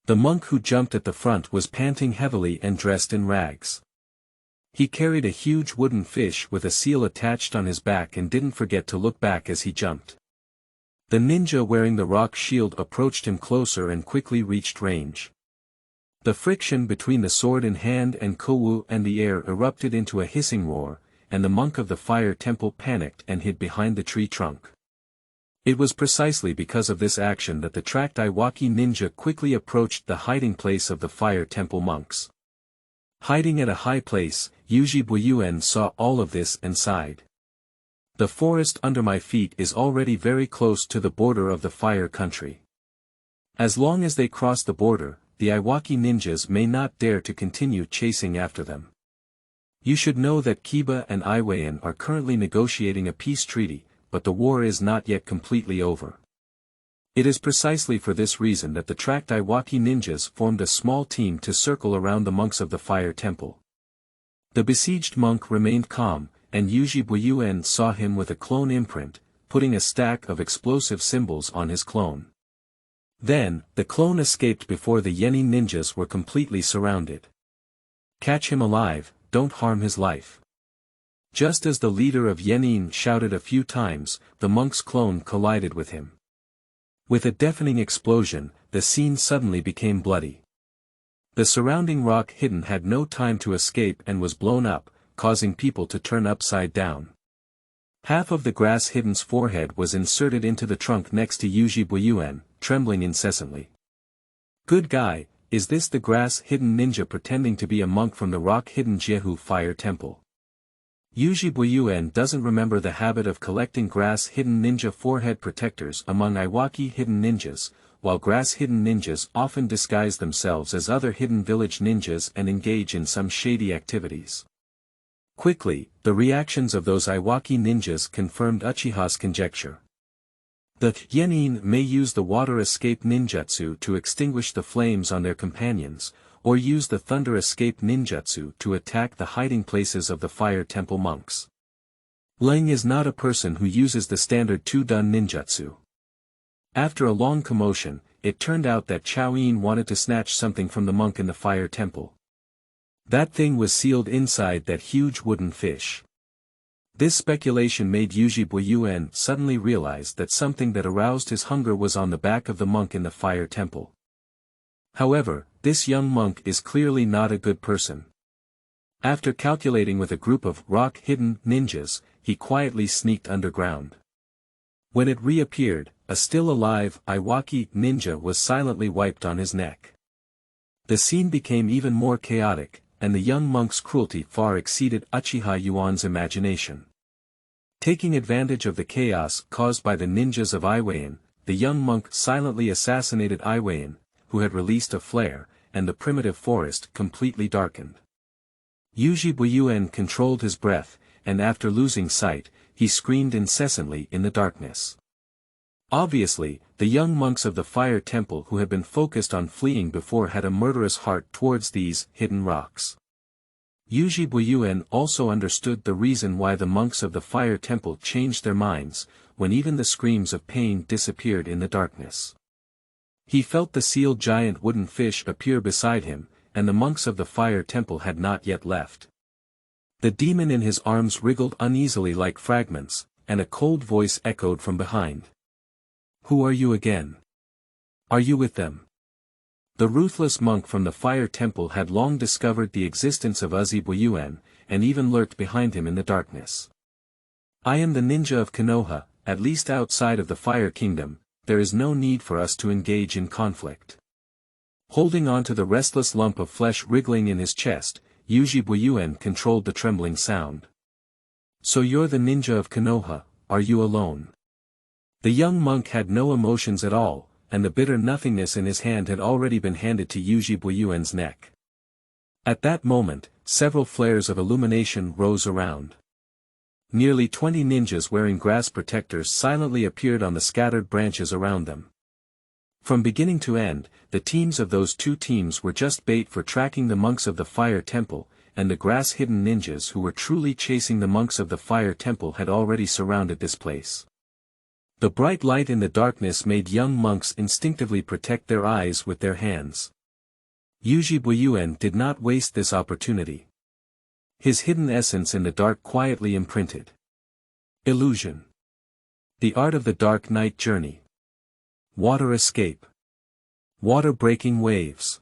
The monk who jumped at the front was panting heavily and dressed in rags. He carried a huge wooden fish with a seal attached on his back and didn't forget to look back as he jumped. The ninja wearing the rock shield approached him closer and quickly reached range. The friction between the sword in hand and Kowu and the air erupted into a hissing roar, and the monk of the fire temple panicked and hid behind the tree trunk. It was precisely because of this action that the tracked Iwaki ninja quickly approached the hiding place of the fire temple monks. Hiding at a high place, Yuzhi Boyuan saw all of this and sighed. The forest under my feet is already very close to the border of the fire country. As long as they cross the border, the Iwaki ninjas may not dare to continue chasing after them. You should know that Kiba and Iwayan are currently negotiating a peace treaty, but the war is not yet completely over. It is precisely for this reason that the tracked Iwaki ninjas formed a small team to circle around the monks of the fire temple. The besieged monk remained calm, and Yuzhi Boyuan saw him with a clone imprint, putting a stack of explosive symbols on his clone. Then, the clone escaped before the Yenin ninjas were completely surrounded. Catch him alive, don't harm his life. Just as the leader of Yenin shouted a few times, the monk's clone collided with him. With a deafening explosion, the scene suddenly became bloody. The surrounding rock hidden had no time to escape and was blown up, causing people to turn upside down. Half of the grass hidden's forehead was inserted into the trunk next to Yuzhi Boyuan, trembling incessantly. Good guy, is this the grass hidden ninja pretending to be a monk from the rock hidden Jehu fire temple? Yuzhi Boyuan doesn't remember the habit of collecting grass hidden ninja forehead protectors among Iwaki hidden ninjas, while grass hidden ninjas often disguise themselves as other hidden village ninjas and engage in some shady activities. Quickly, the reactions of those Iwaki ninjas confirmed Uchiha's conjecture. The Yenin may use the water escape ninjutsu to extinguish the flames on their companions, or use the thunder escape ninjutsu to attack the hiding places of the fire temple monks. Leng is not a person who uses the standard two-dun ninjutsu. After a long commotion, it turned out that Chaoyin wanted to snatch something from the monk in the fire temple. That thing was sealed inside that huge wooden fish. This speculation made Yuzhi Boyuan suddenly realize that something that aroused his hunger was on the back of the monk in the fire temple. However, this young monk is clearly not a good person. After calculating with a group of rock-hidden ninjas, he quietly sneaked underground. When it reappeared, a still-alive Iwaki ninja was silently wiped on his neck. The scene became even more chaotic, and the young monk's cruelty far exceeded Uchiha Yuan's imagination. Taking advantage of the chaos caused by the ninjas of Iwayan, the young monk silently assassinated Iwayan, who had released a flare, and the primitive forest completely darkened. Yuzhi Boyuan controlled his breath, and after losing sight, he screamed incessantly in the darkness. Obviously, the young monks of the fire temple who had been focused on fleeing before had a murderous heart towards these hidden rocks. Yuzhi Boyuan also understood the reason why the monks of the fire temple changed their minds, when even the screams of pain disappeared in the darkness. He felt the sealed giant wooden fish appear beside him, and the monks of the fire temple had not yet left. The demon in his arms wriggled uneasily like fragments, and a cold voice echoed from behind. "Who are you again? Are you with them?" The ruthless monk from the fire temple had long discovered the existence of Yuzhi Boyuan, and even lurked behind him in the darkness. "I am the ninja of Konoha, at least outside of the fire kingdom, there is no need for us to engage in conflict." Holding on to the restless lump of flesh wriggling in his chest, Yuzhi Boyuan controlled the trembling sound. "So you're the ninja of Konoha, are you alone?" The young monk had no emotions at all, and the bitter nothingness in his hand had already been handed to Yuzhi Boyuan's neck. At that moment, several flares of illumination rose around. Nearly 20 ninjas wearing grass protectors silently appeared on the scattered branches around them. From beginning to end, the teams of those two teams were just bait for tracking the monks of the fire temple, and the grass-hidden ninjas who were truly chasing the monks of the fire temple had already surrounded this place. The bright light in the darkness made young monks instinctively protect their eyes with their hands. Yuzhi Boyuan did not waste this opportunity. His hidden essence in the dark quietly imprinted. Illusion. The art of the dark night journey. Water escape. Water breaking waves.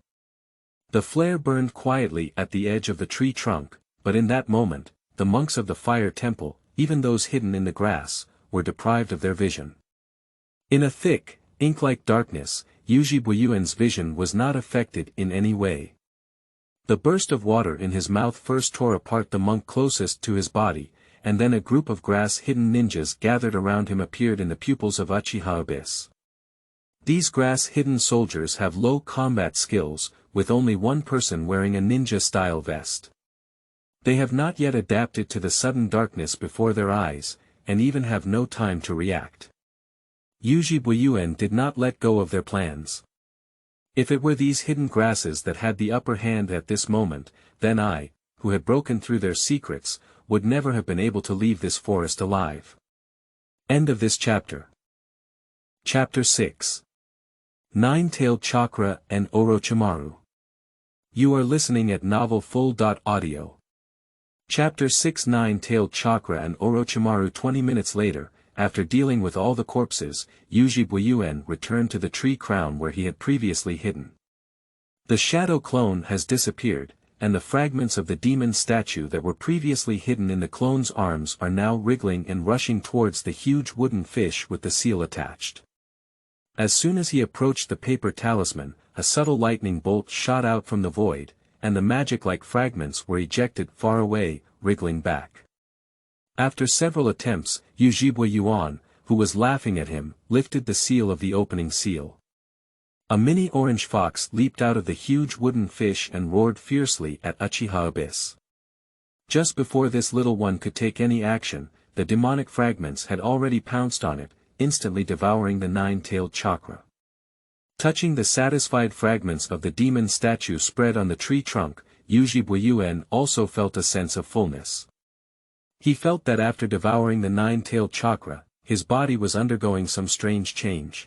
The flare burned quietly at the edge of the tree trunk, but in that moment, the monks of the fire temple, even those hidden in the grass, were deprived of their vision. In a thick, ink-like darkness, Yuzhi Boyuan's vision was not affected in any way. The burst of water in his mouth first tore apart the monk closest to his body, and then a group of grass-hidden ninjas gathered around him appeared in the pupils of Uchiha Abyss. These grass-hidden soldiers have low combat skills, with only one person wearing a ninja-style vest. They have not yet adapted to the sudden darkness before their eyes, and even have no time to react. Yuzhi Boyuan did not let go of their plans. If it were these hidden grasses that had the upper hand at this moment, then I, who had broken through their secrets, would never have been able to leave this forest alive. End of this chapter. Chapter 6. Nine-Tailed Chakra and Orochimaru. You are listening at novelfull.audio. Chapter 6. Nine-Tailed Chakra and Orochimaru. 20 minutes later, after dealing with all the corpses, Yuzhi Boyuan returned to the tree crown where he had previously hidden. The shadow clone has disappeared, and the fragments of the demon statue that were previously hidden in the clone's arms are now wriggling and rushing towards the huge wooden fish with the seal attached. As soon as he approached the paper talisman, a subtle lightning bolt shot out from the void, and the magic-like fragments were ejected far away, wriggling back. After several attempts, Yuzhi Boyuan, who was laughing at him, lifted the seal of the opening seal. A mini orange fox leaped out of the huge wooden fish and roared fiercely at Uchiha Abyss. Just before this little one could take any action, the demonic fragments had already pounced on it, instantly devouring the nine-tailed chakra. Touching the satisfied fragments of the demon statue spread on the tree trunk, Yuzhi Boyuan also felt a sense of fullness. He felt that after devouring the nine-tailed chakra, his body was undergoing some strange change.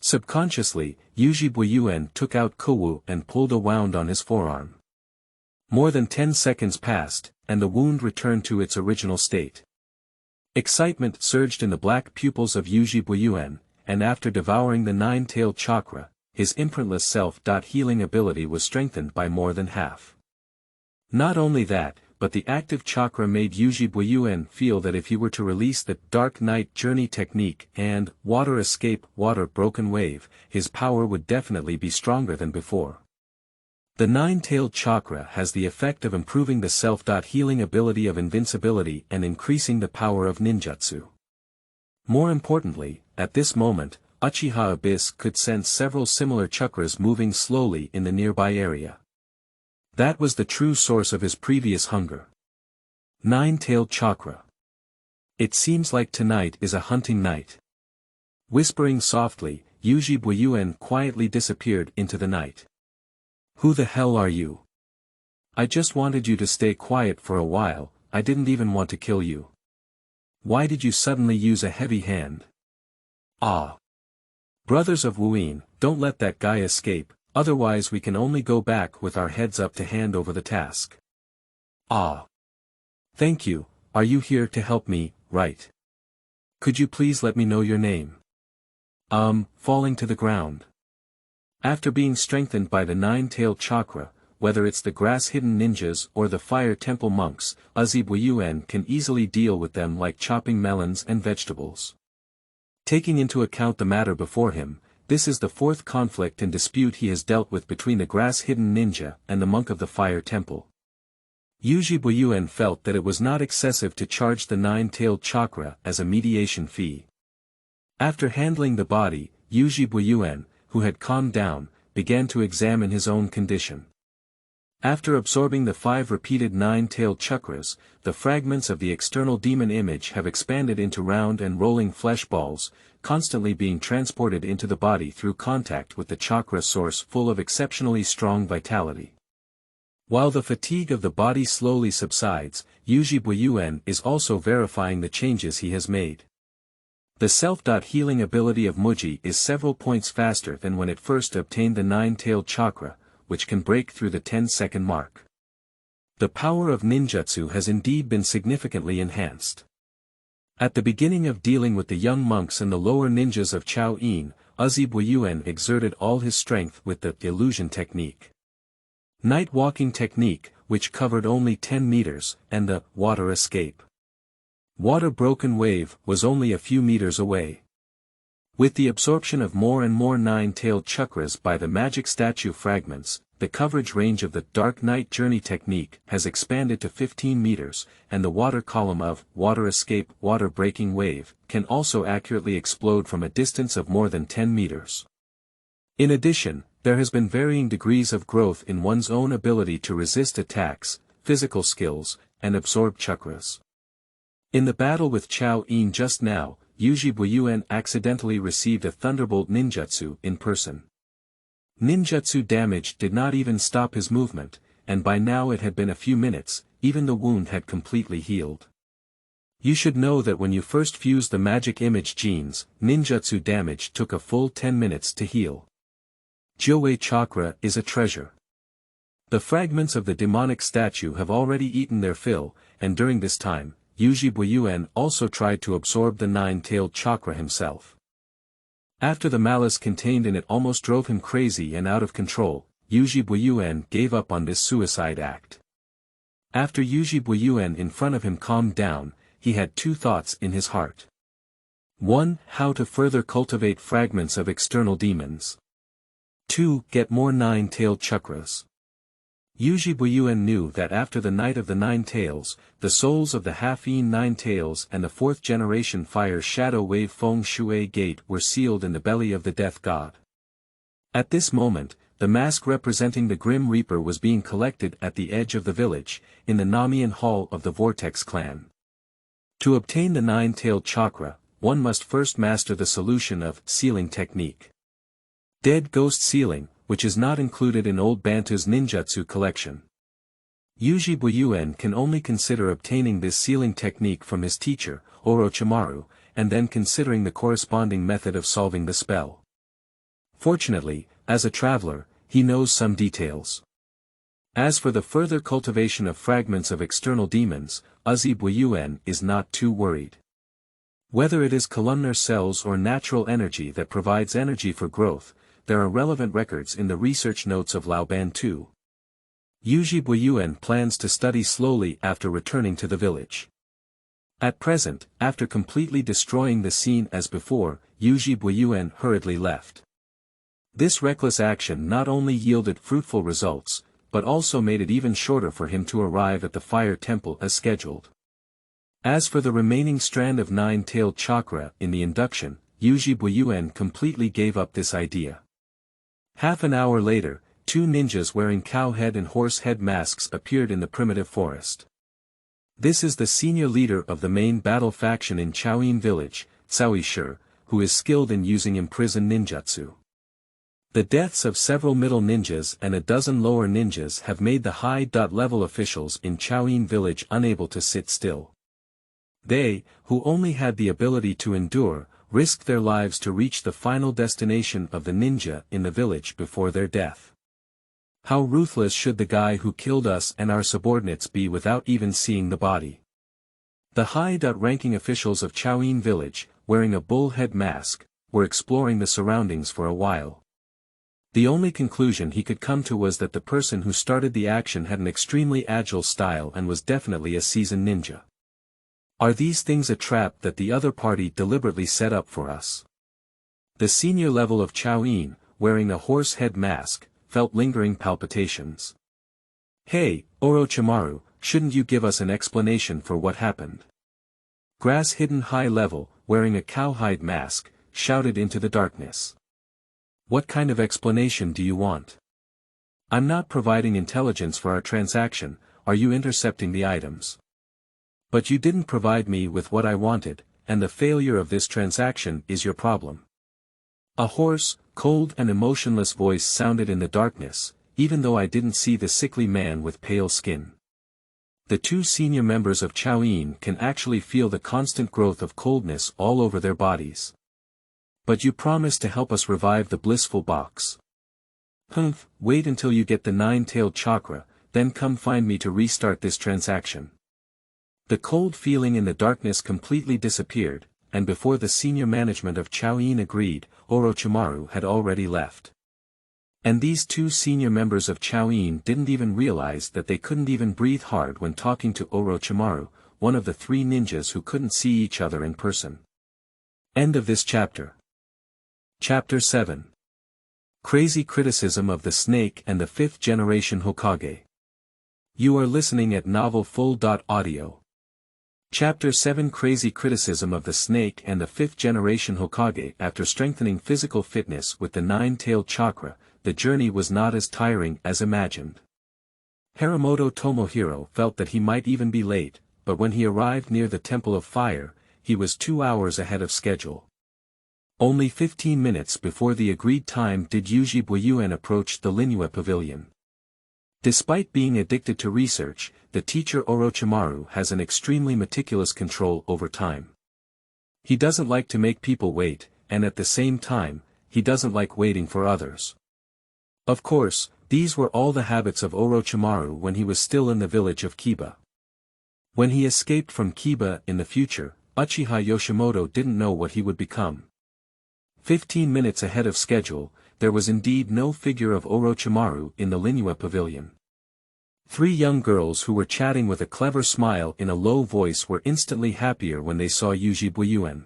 Subconsciously, Yuzhi Boyuan took out Kowu and pulled a wound on his forearm. More than 10 seconds passed, and the wound returned to its original state. Excitement surged in the black pupils of Yuzhi Boyuan, and after devouring the nine-tailed chakra, his imprintless self-healing ability was strengthened by more than half. Not only that, but the active chakra made Yuzhi Boyuan feel that if he were to release the Dark Night Journey technique and Water Escape Water Broken Wave, his power would definitely be stronger than before. The nine-tailed chakra has the effect of improving the self-healing ability of invincibility and increasing the power of ninjutsu. More importantly, at this moment, Uchiha Abyss could sense several similar chakras moving slowly in the nearby area. That was the true source of his previous hunger. Nine-tailed chakra. It seems like tonight is a hunting night. Whispering softly, Yuzhi Boyuan quietly disappeared into the night. Who the hell are you? I just wanted you to stay quiet for a while, I didn't even want to kill you. Why did you suddenly use a heavy hand? Ah. Brothers of Wuyin, don't let that guy escape, otherwise we can only go back with our heads up to hand over the task. Ah. Thank you, are you here to help me, right? Could you please let me know your name? Falling to the ground. After being strengthened by the nine-tailed chakra, whether it's the grass-hidden ninjas or the fire temple monks, Yuzhi Boyuan can easily deal with them like chopping melons and vegetables. Taking into account the matter before him, this is the fourth conflict and dispute he has dealt with between the grass-hidden ninja and the monk of the fire temple. Yuzhi Boyuan felt that it was not excessive to charge the nine-tailed chakra as a mediation fee. After handling the body, Yuzhi Boyuan, who had calmed down, began to examine his own condition. After absorbing the 5 repeated nine-tailed chakras, the fragments of the external demon image have expanded into round and rolling flesh balls, constantly being transported into the body through contact with the chakra source full of exceptionally strong vitality. While the fatigue of the body slowly subsides, Yuzhi Boyuan is also verifying the changes he has made. The self-healing ability of Muji is several points faster than when it first obtained the nine-tailed chakra, which can break through the 10-second mark. The power of ninjutsu has indeed been significantly enhanced. At the beginning of dealing with the young monks and the lower ninjas of Chao-in, Yuzhi Boyuan exerted all his strength with the illusion technique. Night walking technique, which covered only 10 meters, and the water escape. Water broken wave was only a few meters away. With the absorption of more and more nine-tailed chakras by the magic statue fragments, the coverage range of the Dark Night Journey technique has expanded to 15 meters, and the water column of water escape water breaking wave can also accurately explode from a distance of more than 10 meters. In addition, there has been varying degrees of growth in one's own ability to resist attacks, physical skills, and absorb chakras. In the battle with Chao-in just now, Yuzhi Boyuan accidentally received a thunderbolt ninjutsu in person. Ninjutsu damage did not even stop his movement, and by now it had been a few minutes, even the wound had completely healed. You should know that when you first fused the magic image genes, ninjutsu damage took a full 10 minutes to heal. Jiuwei chakra is a treasure. The fragments of the demonic statue have already eaten their fill, and during this time, Yuzhi Boyuan also tried to absorb the nine-tailed chakra himself. After the malice contained in it almost drove him crazy and out of control, Yuzhi Boyuan gave up on this suicide act. After Yuzhi Boyuan in front of him calmed down, he had two thoughts in his heart. 1. How to further cultivate fragments of external demons. 2. Get more nine-tailed chakras. Yuzhi Boyuan knew that after the Night of the Nine Tails, the souls of the Half-Yin Nine Tails and the 4th generation Fire Shadow Wave Feng Shui Gate were sealed in the belly of the Death God. At this moment, the mask representing the Grim Reaper was being collected at the edge of the village, in the Namian Hall of the Vortex clan. To obtain the nine-tailed chakra, one must first master the solution of sealing technique. Dead Ghost Sealing, which is not included in Old Bantu's ninjutsu collection. Yuzhi Boyuan can only consider obtaining this sealing technique from his teacher, Orochimaru, and then considering the corresponding method of solving the spell. Fortunately, as a traveler, he knows some details. As for the further cultivation of fragments of external demons, Yuzhi Boyuan is not too worried. Whether it is columnar cells or natural energy that provides energy for growth, there are relevant records in the research notes of Laoban II. Yuzhi Boyuan plans to study slowly after returning to the village. At present, after completely destroying the scene as before, Yuzhi Boyuan hurriedly left. This reckless action not only yielded fruitful results, but also made it even shorter for him to arrive at the fire temple as scheduled. As for the remaining strand of nine-tailed chakra in the induction, Yuzhi Boyuan completely gave up this idea. Half an hour later, two ninjas wearing cow head and horse head masks appeared in the primitive forest. This is the senior leader of the main battle faction in Chaoyin village, Cao, who is skilled in using imprisoned ninjutsu. The deaths of several middle ninjas and a dozen lower ninjas have made the high-level officials in Chaoyin village unable to sit still. They, who only had the ability to endure, risked their lives to reach the final destination of the ninja in the village before their death. How ruthless should the guy who killed us and our subordinates be without even seeing the body? The high-ranking officials of Chaoyin village, wearing a bull head mask, were exploring the surroundings for a while. The only conclusion he could come to was that the person who started the action had an extremely agile style and was definitely a seasoned ninja. Are these things a trap that the other party deliberately set up for us? The senior level of Chaoyin, wearing a horse head mask, felt lingering palpitations. Hey, Orochimaru, shouldn't you give us an explanation for what happened? Grass hidden high level, wearing a cowhide mask, shouted into the darkness. What kind of explanation do you want? I'm not providing intelligence for our transaction, are you intercepting the items? But you didn't provide me with what I wanted, and the failure of this transaction is your problem. A hoarse, cold and emotionless voice sounded in the darkness, even though I didn't see the sickly man with pale skin. The two senior members of Chaoyin can actually feel the constant growth of coldness all over their bodies. But you promised to help us revive the blissful box. Humph, wait until you get the nine-tailed chakra, then come find me to restart this transaction. The cold feeling in the darkness completely disappeared, and before the senior management of Chaoyin agreed, Orochimaru had already left. And these two senior members of Chaoyin didn't even realize that they couldn't even breathe hard when talking to Orochimaru, one of the three ninjas who couldn't see each other in person. End of this chapter. Chapter 7. Crazy Criticism of the Snake and the Fifth Generation Hokage. You are listening at novelfull.audio. Chapter 7 Crazy Criticism of the Snake and the Fifth Generation Hokage. After strengthening physical fitness with the nine-tailed chakra, the journey was not as tiring as imagined. Haramoto Tomohiro felt that he might even be late, but when he arrived near the Temple of Fire, he was 2 hours ahead of schedule. Only 15 minutes before the agreed time did Yuzhi Boyuan approach the Linue Pavilion. Despite being addicted to research, the teacher Orochimaru has an extremely meticulous control over time. He doesn't like to make people wait, and at the same time, he doesn't like waiting for others. Of course, these were all the habits of Orochimaru when he was still in the village of Kiba. When he escaped from Kiba in the future, Uchiha Yoshimoto didn't know what he would become. 15 minutes ahead of schedule, there was indeed no figure of Orochimaru in the Linue Pavilion. 3 young girls who were chatting with a clever smile in a low voice were instantly happier when they saw Yuzhi Boyuan.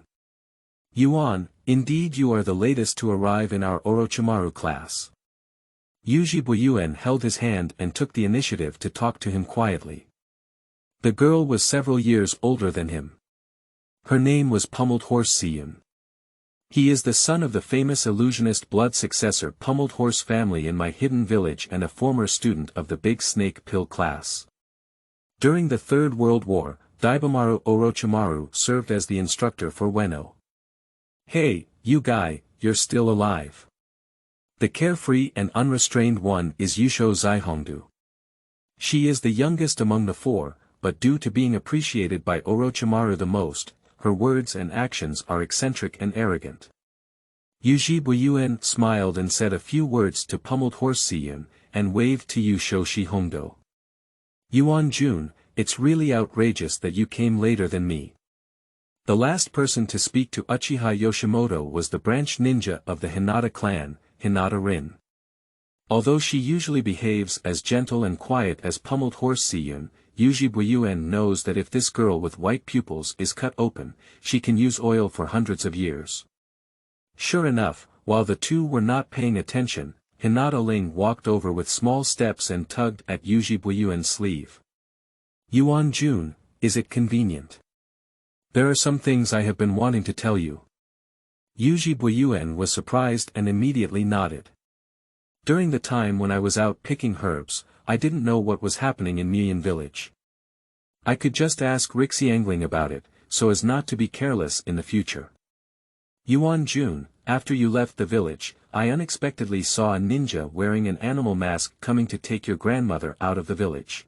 Yuan, indeed you are the latest to arrive in our Orochimaru class. Yuzhi Boyuan held his hand and took the initiative to talk to him quietly. The girl was several years older than him. Her name was Pummeled Horse Siyun. He is the son of the famous illusionist blood successor Pummeled Horse family in my hidden village and a former student of the Big Snake Pill class. During the Third World War, Daibamaru Orochimaru served as the instructor for Ueno. Hey, you guy, you're still alive. The carefree and unrestrained one is Yusho Zaihongdu. She is the youngest among the 4, but due to being appreciated by Orochimaru the most, her words and actions are eccentric and arrogant. Yuzhi Boyuan smiled and said a few words to Pummeled Horse Siyun, and waved to Yusho Shihongdo. Yuan Jun, it's really outrageous that you came later than me. The last person to speak to Uchiha Yoshimoto was the branch ninja of the Hinata clan, Hinata Rin. Although she usually behaves as gentle and quiet as Pummeled Horse Siyun, Yuzhi Boyuan knows that if this girl with white pupils is cut open, she can use oil for hundreds of years. Sure enough, while the two were not paying attention, Hinata Ling walked over with small steps and tugged at Yuzhi Boyuan's sleeve. Yuan Jun, is it convenient? There are some things I have been wanting to tell you. Yuzhi Boyuan was surprised and immediately nodded. During the time when I was out picking herbs, I didn't know what was happening in Mian village. I could just ask Rixiangling about it, so as not to be careless in the future. Yuan Jun, after you left the village, I unexpectedly saw a ninja wearing an animal mask coming to take your grandmother out of the village.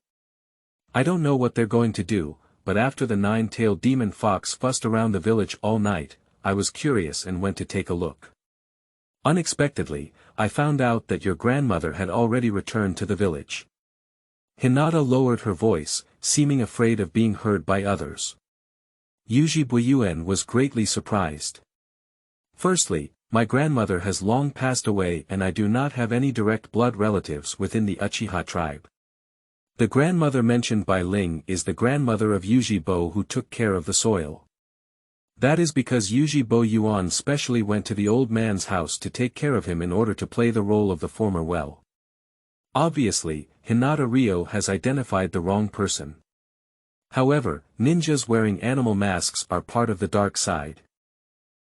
I don't know what they're going to do, but after the nine-tailed demon fox fussed around the village all night, I was curious and went to take a look. Unexpectedly, I found out that your grandmother had already returned to the village. Hinata lowered her voice, seeming afraid of being heard by others. Yuzhi Boyuan was greatly surprised. Firstly, my grandmother has long passed away and I do not have any direct blood relatives within the Uchiha tribe. The grandmother mentioned by Ling is the grandmother of Yuzhi Bo who took care of the soil. That is because Yuzhi Boyuan specially went to the old man's house to take care of him in order to play the role of the former well. Obviously, Hinata Ryo has identified the wrong person. However, ninjas wearing animal masks are part of the dark side.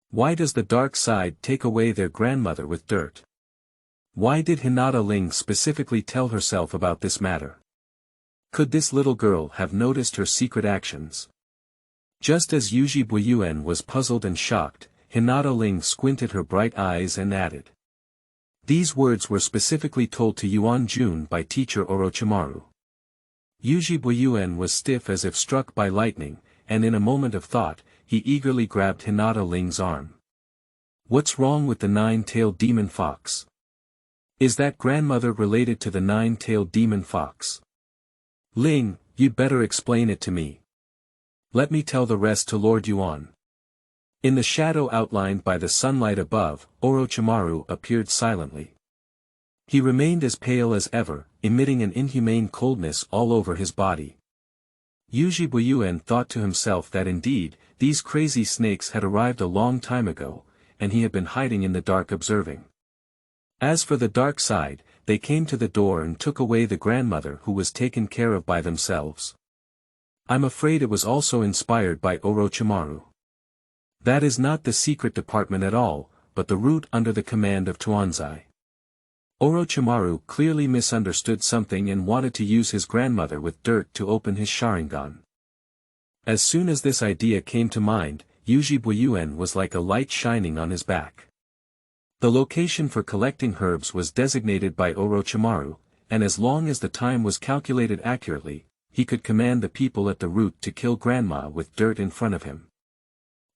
Why does the dark side take away their grandmother with dirt? Why did Hinata Ling specifically tell herself about this matter? Could this little girl have noticed her secret actions? Just as Yuzhi Boyuan was puzzled and shocked, Hinata Ling squinted her bright eyes and added. These words were specifically told to Yuan Jun by teacher Orochimaru. Yuzhi Boyuan was stiff as if struck by lightning, and in a moment of thought, he eagerly grabbed Hinata Ling's arm. What's wrong with the nine-tailed demon fox? Is that grandmother related to the nine-tailed demon fox? Ling, you'd better explain it to me. Let me tell the rest to Lord Yuan. In the shadow outlined by the sunlight above, Orochimaru appeared silently. He remained as pale as ever, emitting an inhumane coldness all over his body. Yuzhi Boyuan thought to himself that indeed, these crazy snakes had arrived a long time ago, and he had been hiding in the dark observing. As for the dark side, they came to the door and took away the grandmother who was taken care of by themselves. I'm afraid it was also inspired by Orochimaru. That is not the secret department at all, but the route under the command of Tuanzai. Orochimaru clearly misunderstood something and wanted to use his grandmother with dirt to open his Sharingan. As soon as this idea came to mind, Yuzhi Boyuan was like a light shining on his back. The location for collecting herbs was designated by Orochimaru, and as long as the time was calculated accurately, he could command the people at the route to kill Grandma with dirt in front of him.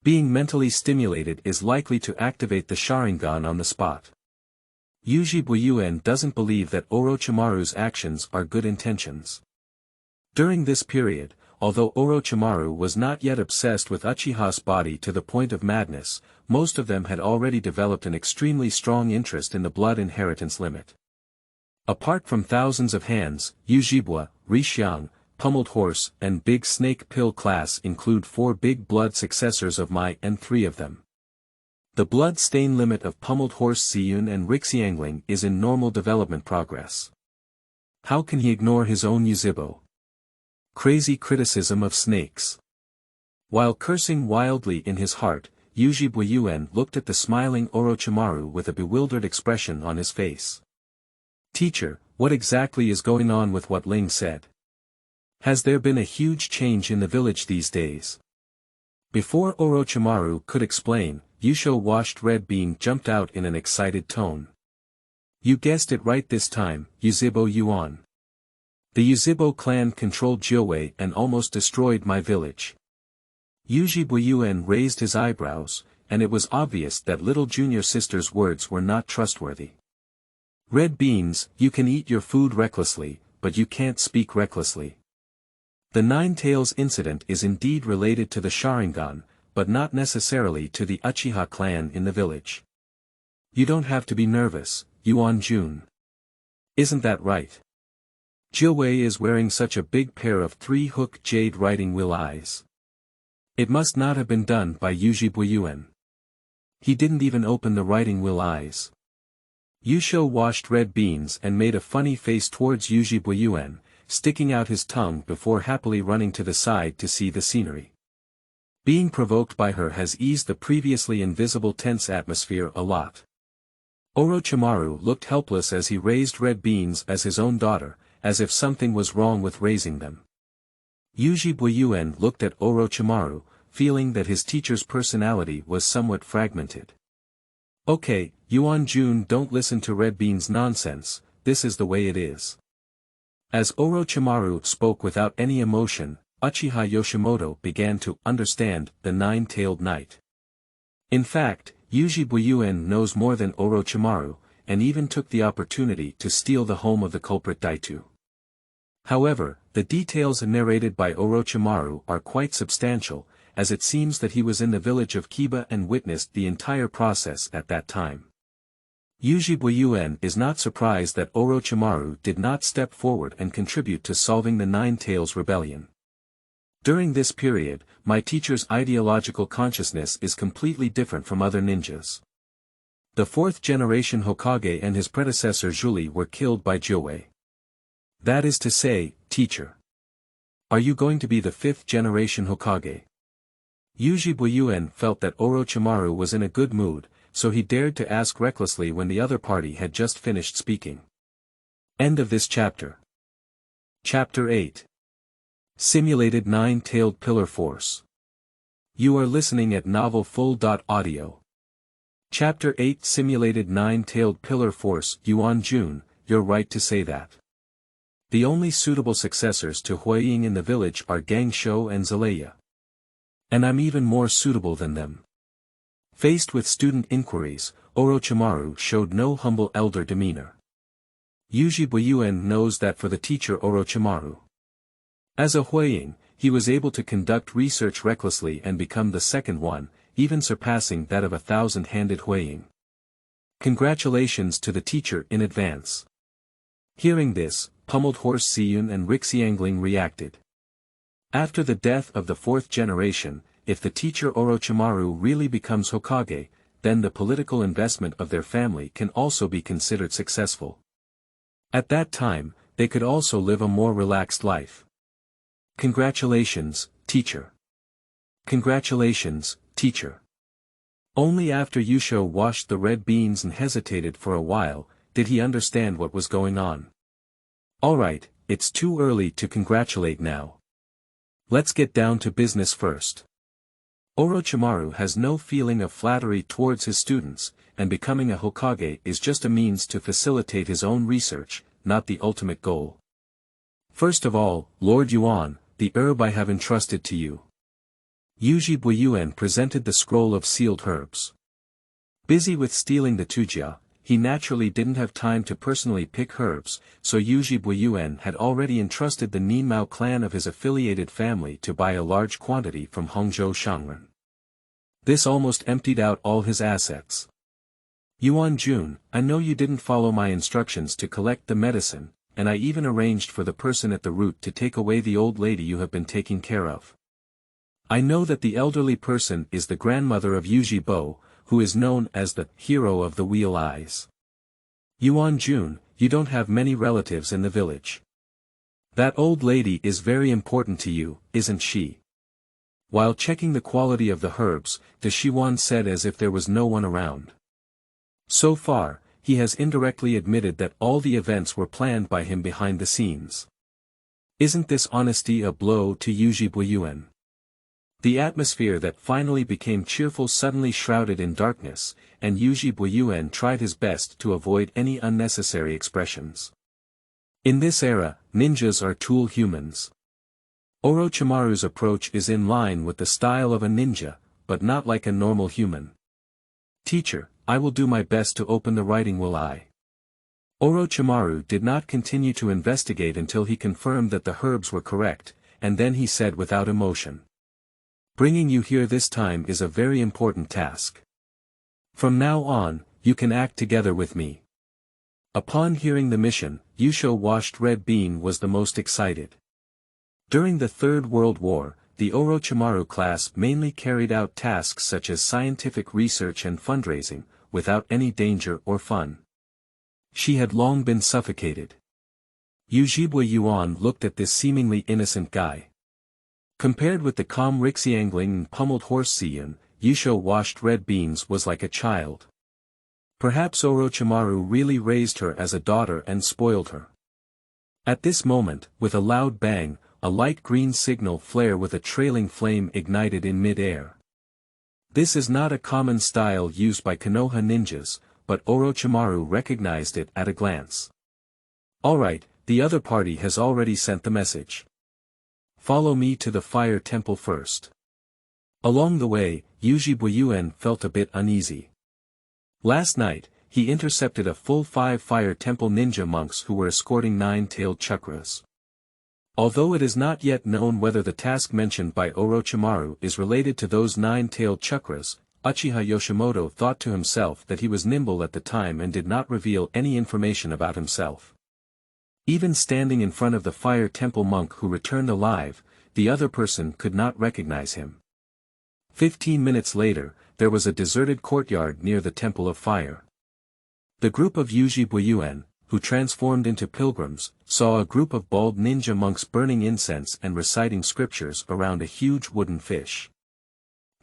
Being mentally stimulated is likely to activate the Sharingan on the spot. Yuzhi Boyuan doesn't believe that Orochimaru's actions are good intentions. During this period, although Orochimaru was not yet obsessed with Uchiha's body to the point of madness, most of them had already developed an extremely strong interest in the blood inheritance limit. Apart from thousands of hands, Yuzhibwa, Rishiang, Pummeled Horse and Big Snake Pill class include 4 big blood successors of Mai and 3 of them. The blood stain limit of Pummeled Horse Siyun and Rixiangling is in normal development progress. How can he ignore his own Yuzhibo? Crazy criticism of snakes. While cursing wildly in his heart, Yuzhi Boyuan looked at the smiling Orochimaru with a bewildered expression on his face. Teacher, what exactly is going on with what Ling said? Has there been a huge change in the village these days? Before Orochimaru could explain, Yusho Washed Red Bean jumped out in an excited tone. You guessed it right this time, Yuzhibo Yuan. The Yuzhibo clan controlled Jiuwei and almost destroyed my village. Yuzhi Boyuan raised his eyebrows, and it was obvious that little junior sister's words were not trustworthy. Red beans, you can eat your food recklessly, but you can't speak recklessly. The Nine Tails incident is indeed related to the Sharingan, but not necessarily to the Uchiha clan in the village. You don't have to be nervous, Yuan Jun. Isn't that right? Jiuwei is wearing such a big pair of 3-hook jade riding wheel eyes. It must not have been done by Yuzhi Boyuan. He didn't even open the riding wheel eyes. Yusho washed red beans and made a funny face towards Yuzhi Boyuan, sticking out his tongue before happily running to the side to see the scenery. Being provoked by her has eased the previously invisible tense atmosphere a lot. Orochimaru looked helpless as he raised red beans as his own daughter, as if something was wrong with raising them. Yuzhi Boyuan looked at Orochimaru, feeling that his teacher's personality was somewhat fragmented. Okay, Yuan Jun, don't listen to Red Bean's nonsense, this is the way it is. As Orochimaru spoke without any emotion, Uchiha Yoshimoto began to understand the nine-tailed knight. In fact, Yuzhi Boyuan knows more than Orochimaru, and even took the opportunity to steal the home of the culprit Daitu. However, the details narrated by Orochimaru are quite substantial, as it seems that he was in the village of Kiba and witnessed the entire process at that time. Yuzhi Boyuan is not surprised that Orochimaru did not step forward and contribute to solving the Nine Tails rebellion. During this period, my teacher's ideological consciousness is completely different from other ninjas. The fourth generation Hokage and his predecessor Zhuli were killed by Jiuwei. That is to say, teacher. Are you going to be the fifth generation Hokage? Yuzhi Boyuan felt that Orochimaru was in a good mood, so he dared to ask recklessly when the other party had just finished speaking. End of this chapter. Chapter 8. Simulated Nine-Tailed Pillar Force. You are listening at novelfull.audio. Chapter 8 Simulated Nine-Tailed Pillar Force. Yuan Jun, you're right to say that. The only suitable successors to Huiying in the village are Gangshou and Zelaya. And I'm even more suitable than them. Faced with student inquiries, Orochimaru showed no humble elder demeanor. Yuzhi Boyuan knows that for the teacher Orochimaru. As a Huiying, he was able to conduct research recklessly and become the second one, even surpassing that of 1,000-handed Huiying. Congratulations to the teacher in advance. Hearing this, Pummeled Horse Siyun and Rixiangling reacted. After the death of the fourth generation, if the teacher Orochimaru really becomes Hokage, then the political investment of their family can also be considered successful. At that time, they could also live a more relaxed life. Congratulations, teacher. Congratulations, teacher. Only after Yusho washed the red beans and hesitated for a while, did he understand what was going on. Alright, it's too early to congratulate now. Let's get down to business first. Orochimaru has no feeling of flattery towards his students, and becoming a Hokage is just a means to facilitate his own research, not the ultimate goal. First of all, Lord Yuan, the herb I have entrusted to you. Yuzhi Boyuan presented the scroll of sealed herbs. Busy with stealing the Tujia, he naturally didn't have time to personally pick herbs, so Yuzhi Boyuan had already entrusted the Ninmao clan of his affiliated family to buy a large quantity from Hongzhou Shangren. This almost emptied out all his assets. Yuan Jun, I know you didn't follow my instructions to collect the medicine, and I even arranged for the person at the root to take away the old lady you have been taking care of. I know that the elderly person is the grandmother of Yuzhi Bo, who is known as the hero of the wheel eyes. Yuan Jun, you don't have many relatives in the village. That old lady is very important to you, isn't she? While checking the quality of the herbs, the Shiwan said as if there was no one around. So far, he has indirectly admitted that all the events were planned by him behind the scenes. Isn't this honesty a blow to Yuzhi Boyuan? The atmosphere that finally became cheerful suddenly shrouded in darkness, and Yuzhi Boyuan tried his best to avoid any unnecessary expressions. In this era, ninjas are tool humans. Orochimaru's approach is in line with the style of a ninja, but not like a normal human. Teacher, I will do my best to open the writing will I. Orochimaru did not continue to investigate until he confirmed that the herbs were correct, and then he said without emotion. Bringing you here this time is a very important task. From now on, you can act together with me. Upon hearing the mission, Yusho Washed Red Bean was the most excited. During the Third World War, the Orochimaru class mainly carried out tasks such as scientific research and fundraising, without any danger or fun. She had long been suffocated. Yuzhi Boyuan looked at this seemingly innocent guy. Compared with the calm Rixiangling and pummeled horse Siyun, Yusho washed red beans was like a child. Perhaps Orochimaru really raised her as a daughter and spoiled her. At this moment, with a loud bang, a light green signal flare with a trailing flame ignited in mid-air. This is not a common style used by Konoha ninjas, but Orochimaru recognized it at a glance. Alright, the other party has already sent the message. Follow me to the fire temple first. Along the way, Yuzhi Boyuan felt a bit uneasy. Last night, he intercepted a full 5 fire temple ninja monks who were escorting 9-tailed chakras. Although it is not yet known whether the task mentioned by Orochimaru is related to those 9-tailed chakras, Uchiha Yoshimoto thought to himself that he was nimble at the time and did not reveal any information about himself. Even standing in front of the fire temple monk who returned alive, the other person could not recognize him. 15 minutes later, there was a deserted courtyard near the Temple of Fire. The group of Yuzhi Boyuan, who transformed into pilgrims, saw a group of bald ninja monks burning incense and reciting scriptures around a huge wooden fish.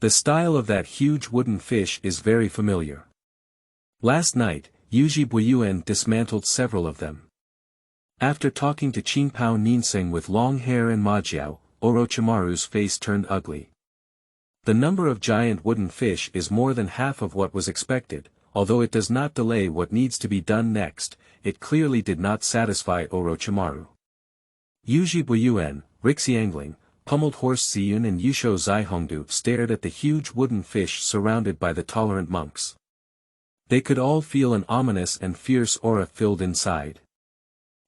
The style of that huge wooden fish is very familiar. Last night, Yuzhi Boyuan dismantled several of them. After talking to Qingpao Ninseng with long hair and Majiao, Orochimaru's face turned ugly. The number of giant wooden fish is more than half of what was expected, although it does not delay what needs to be done next. It clearly did not satisfy Orochimaru. Yuzhi Boyuan, Rixiangling, pummeled horse Siyun and Yusho Zaihongdu stared at the huge wooden fish surrounded by the tolerant monks. They could all feel an ominous and fierce aura filled inside.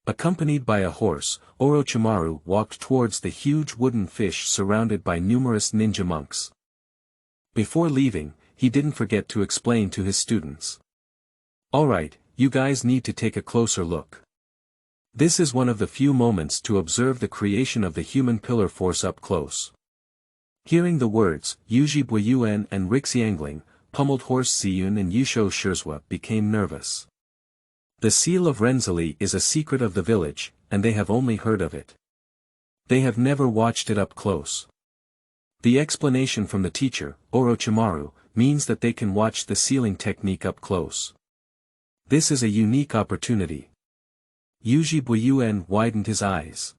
Accompanied by a horse, Orochimaru walked towards the huge wooden fish surrounded by numerous ninja monks. Before leaving, he didn't forget to explain to his students. Alright, you guys need to take a closer look. This is one of the few moments to observe the creation of the human pillar force up close. Hearing the words, Yuzhi Boyuan and Rixiangling, pummeled horse Siyun and Yusho Shirzwa became nervous. The seal of Renzali is a secret of the village, and they have only heard of it. They have never watched it up close. The explanation from the teacher, Orochimaru, means that they can watch the sealing technique up close. This is a unique opportunity. Yuzhi Boyuan widened his eyes.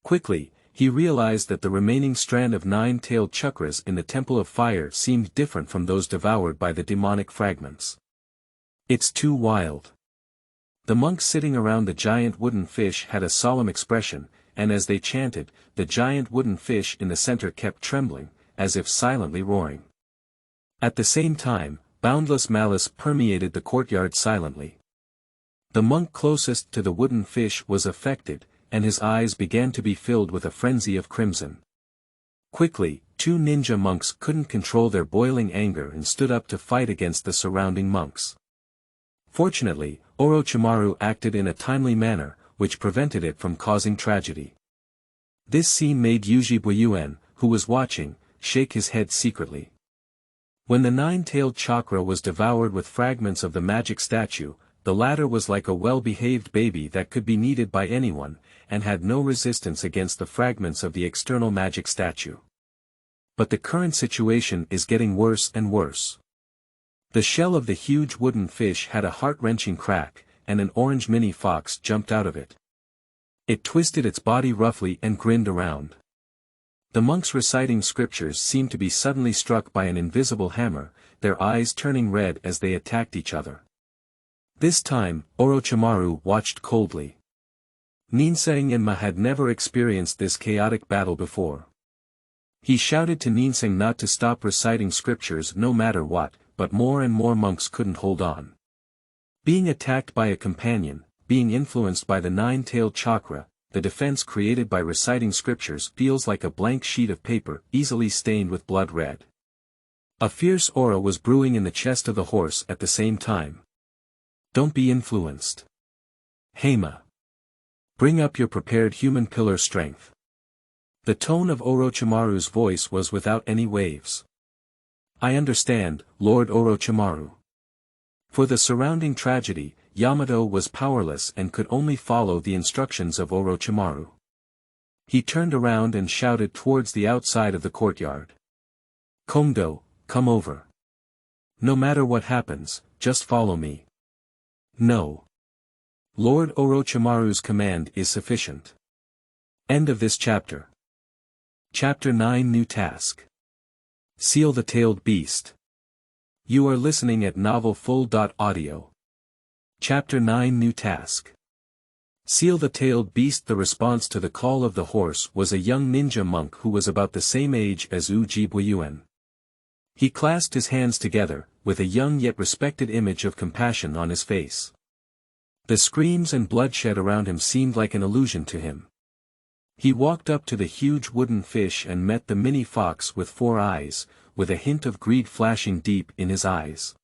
Quickly, he realized that the remaining strand of 9-tailed chakras in the Temple of Fire seemed different from those devoured by the demonic fragments. It's too wild. The monks sitting around the giant wooden fish had a solemn expression, and as they chanted, the giant wooden fish in the center kept trembling, as if silently roaring. At the same time, boundless malice permeated the courtyard silently. The monk closest to the wooden fish was affected, and his eyes began to be filled with a frenzy of crimson. Quickly, 2 ninja monks couldn't control their boiling anger and stood up to fight against the surrounding monks. Fortunately, Orochimaru acted in a timely manner, which prevented it from causing tragedy. This scene made Yuzhi Boyuan, who was watching, shake his head secretly. When the 9-tailed chakra was devoured with fragments of the magic statue, the latter was like a well-behaved baby that could be kneaded by anyone, and had no resistance against the fragments of the external magic statue. But the current situation is getting worse and worse. The shell of the huge wooden fish had a heart-wrenching crack, and an orange mini-fox jumped out of it. It twisted its body roughly and grinned around. The monks reciting scriptures seemed to be suddenly struck by an invisible hammer, their eyes turning red as they attacked each other. This time, Orochimaru watched coldly. Ninseng and Ma had never experienced this chaotic battle before. He shouted to Ninseng not to stop reciting scriptures no matter what, but more and more monks couldn't hold on. Being attacked by a companion, being influenced by the 9-tailed chakra, the defense created by reciting scriptures feels like a blank sheet of paper easily stained with blood red. A fierce aura was brewing in the chest of the horse at the same time. Don't be influenced. Heima. Bring up your prepared human pillar strength. The tone of Orochimaru's voice was without any waves. I understand, Lord Orochimaru. For the surrounding tragedy, Yamato was powerless and could only follow the instructions of Orochimaru. He turned around and shouted towards the outside of the courtyard. Kondo, come over. No matter what happens, just follow me. No. Lord Orochimaru's command is sufficient. End of this chapter. Chapter 9 New Task. Seal the Tailed Beast. You are listening at novelfull.audio. Chapter 9 New Task. Seal the Tailed Beast. The response to the call of the horse was a young ninja monk who was about the same age as Yuzhi Boyuan. He clasped his hands together, with a young yet respected image of compassion on his face. The screams and bloodshed around him seemed like an illusion to him. He walked up to the huge wooden fish and met the mini fox with 4 eyes, with a hint of greed flashing deep in his eyes.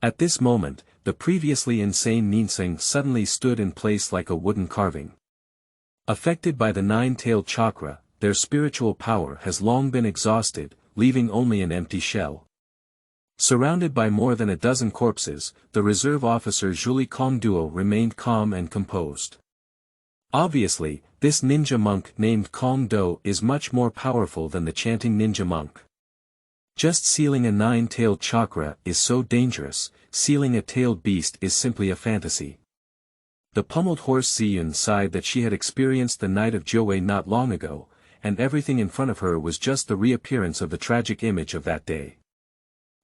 At this moment, the previously insane Ninseng suddenly stood in place like a wooden carving. Affected by the 9-tailed chakra, their spiritual power has long been exhausted, leaving only an empty shell. Surrounded by more than a dozen corpses, the reserve officer Julie Kong duo remained calm and composed. Obviously, this ninja monk named Kong Do is much more powerful than the chanting ninja monk. Just sealing a 9-tailed chakra is so dangerous, sealing a tailed beast is simply a fantasy. The pummeled horse Ziyun sighed that she had experienced the night of Joei not long ago, and everything in front of her was just the reappearance of the tragic image of that day.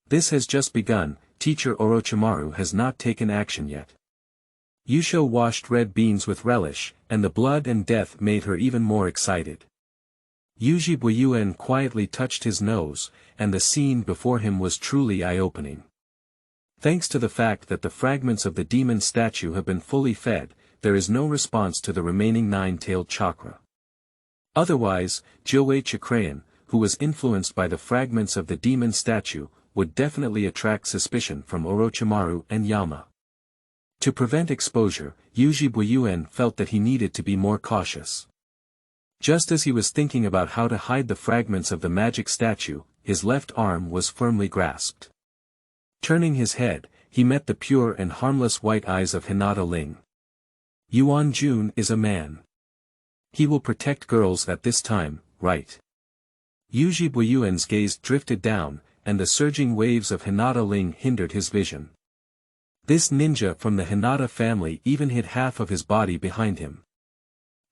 This has just begun. Teacher Orochimaru has not taken action yet. Yusho washed red beans with relish, and the blood and death made her even more excited. Yuzhi Boyuan quietly touched his nose, and the scene before him was truly eye-opening. Thanks to the fact that the fragments of the demon statue have been fully fed, there is no response to the remaining 9-tailed chakra. Otherwise, Joei Chakrayan, who was influenced by the fragments of the demon statue, would definitely attract suspicion from Orochimaru and Yama. To prevent exposure, Yuzhi Boyuan felt that he needed to be more cautious. Just as he was thinking about how to hide the fragments of the magic statue, his left arm was firmly grasped. Turning his head, he met the pure and harmless white eyes of Hinata Ling. Yuan Jun is a man. He will protect girls at this time, right? Yuzhi Boyuan's gaze drifted down, and the surging waves of Hinata Ling hindered his vision. This ninja from the Hinata family even hid half of his body behind him.